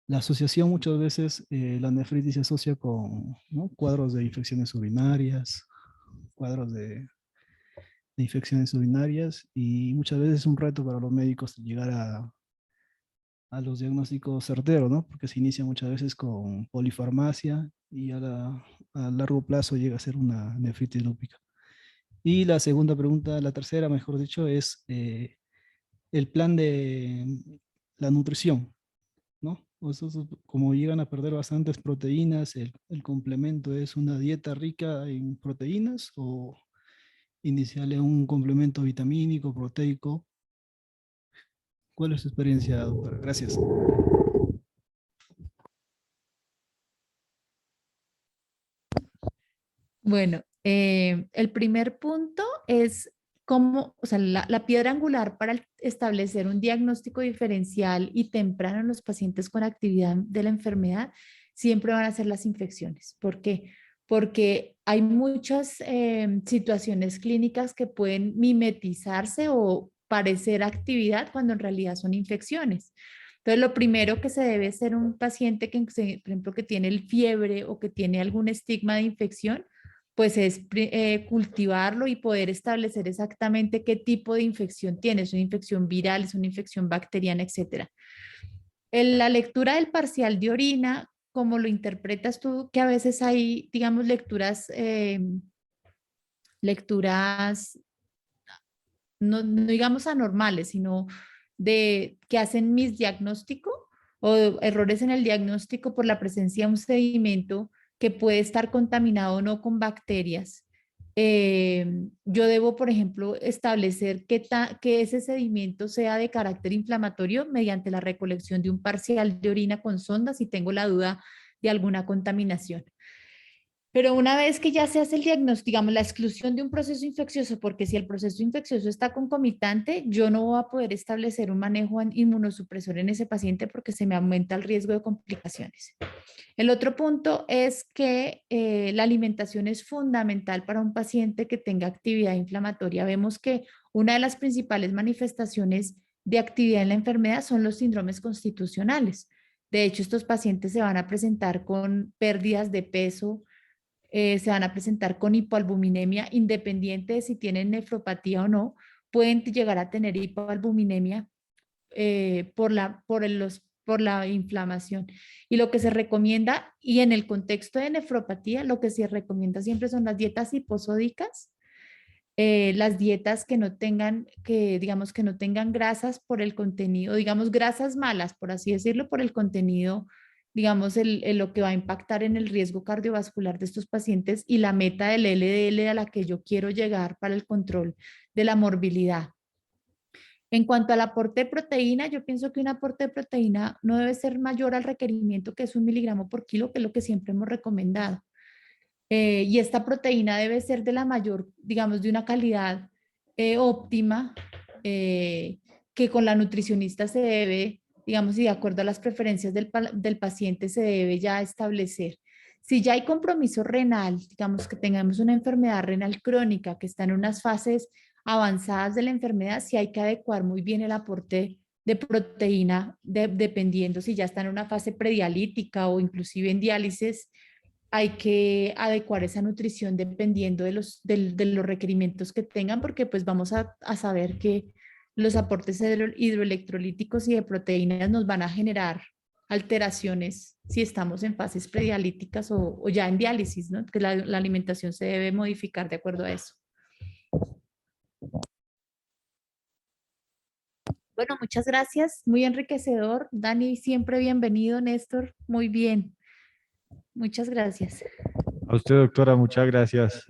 la asociación muchas veces, la nefritis se asocia con, ¿no?, cuadros de infecciones urinarias, cuadros de infecciones urinarias, y muchas veces es un reto para los médicos llegar a los diagnósticos certeros, ¿no? Porque se inicia muchas veces con polifarmacia y a largo plazo llega a ser una nefritis lúpica. Y la segunda pregunta, la tercera, mejor dicho, es el plan de la nutrición, ¿no? Como llegan a perder bastantes proteínas, el complemento es una dieta rica en proteínas o iniciarle un complemento vitamínico, proteico. ¿Cuál es su experiencia, doctora? Gracias. Bueno, el primer punto es cómo, o sea, la piedra angular para establecer un diagnóstico diferencial y temprano en los pacientes con actividad de la enfermedad siempre van a ser las infecciones. ¿Por qué? Porque hay muchas situaciones clínicas que pueden mimetizarse o parecer actividad cuando en realidad son infecciones. Entonces, lo primero que se debe hacer un paciente que, por ejemplo, que tiene fiebre o que tiene algún estigma de infección, pues es cultivarlo y poder establecer exactamente qué tipo de infección tiene. Es una infección viral, es una infección bacteriana, etcétera. En la lectura del parcial de orina, como lo interpretas tú, que a veces hay, digamos, lecturas no digamos anormales, sino de que hacen misdiagnóstico o errores en el diagnóstico por la presencia de un sedimento que puede estar contaminado o no con bacterias. Yo debo, por ejemplo, establecer que ese sedimento sea de carácter inflamatorio mediante la recolección de un parcial de orina con sonda si tengo la duda de alguna contaminación. Pero una vez que ya se hace el diagnóstico, digamos, la exclusión de un proceso infeccioso, porque si el proceso infeccioso está concomitante, yo no voy a poder establecer un manejo inmunosupresor en ese paciente porque se me aumenta el riesgo de complicaciones. El otro punto es que la alimentación es fundamental para un paciente que tenga actividad inflamatoria. Vemos que una de las principales manifestaciones de actividad en la enfermedad son los síndromes constitucionales. De hecho, estos pacientes se van a presentar con pérdidas de peso, se van a presentar con hipoalbuminemia, independiente de si tienen nefropatía o no, pueden llegar a tener hipoalbuminemia por la inflamación. Y lo que se recomienda, y en el contexto de nefropatía, lo que se recomienda siempre son las dietas hiposódicas, las dietas que no tengan, digamos que no tengan grasas por el contenido, digamos grasas malas, por así decirlo, por el contenido, digamos lo que va a impactar en el riesgo cardiovascular de estos pacientes y la meta del LDL a la que yo quiero llegar para el control de la morbilidad. En cuanto al aporte de proteína, yo pienso que un aporte de proteína no debe ser mayor al requerimiento, que es 1 miligramo por kilo, que es lo que siempre hemos recomendado. Y esta proteína debe ser de la mayor, digamos, de una calidad óptima, que con la nutricionista se debe, digamos, y de acuerdo a las preferencias del paciente se debe ya establecer. Si ya hay compromiso renal, digamos que tengamos una enfermedad renal crónica que está en unas fases avanzadas de la enfermedad, sí hay que adecuar muy bien el aporte de proteína, dependiendo si ya está en una fase predialítica o inclusive en diálisis, hay que adecuar esa nutrición dependiendo de los requerimientos que tengan, porque pues vamos a saber que los aportes hidroelectrolíticos y de proteínas nos van a generar alteraciones si estamos en fases predialíticas o ya en diálisis, ¿no? Que la alimentación se debe modificar de acuerdo a eso. Bueno, muchas gracias, muy enriquecedor. Dani, siempre bienvenido. Néstor, muy bien. Muchas gracias. A usted, doctora, muchas gracias.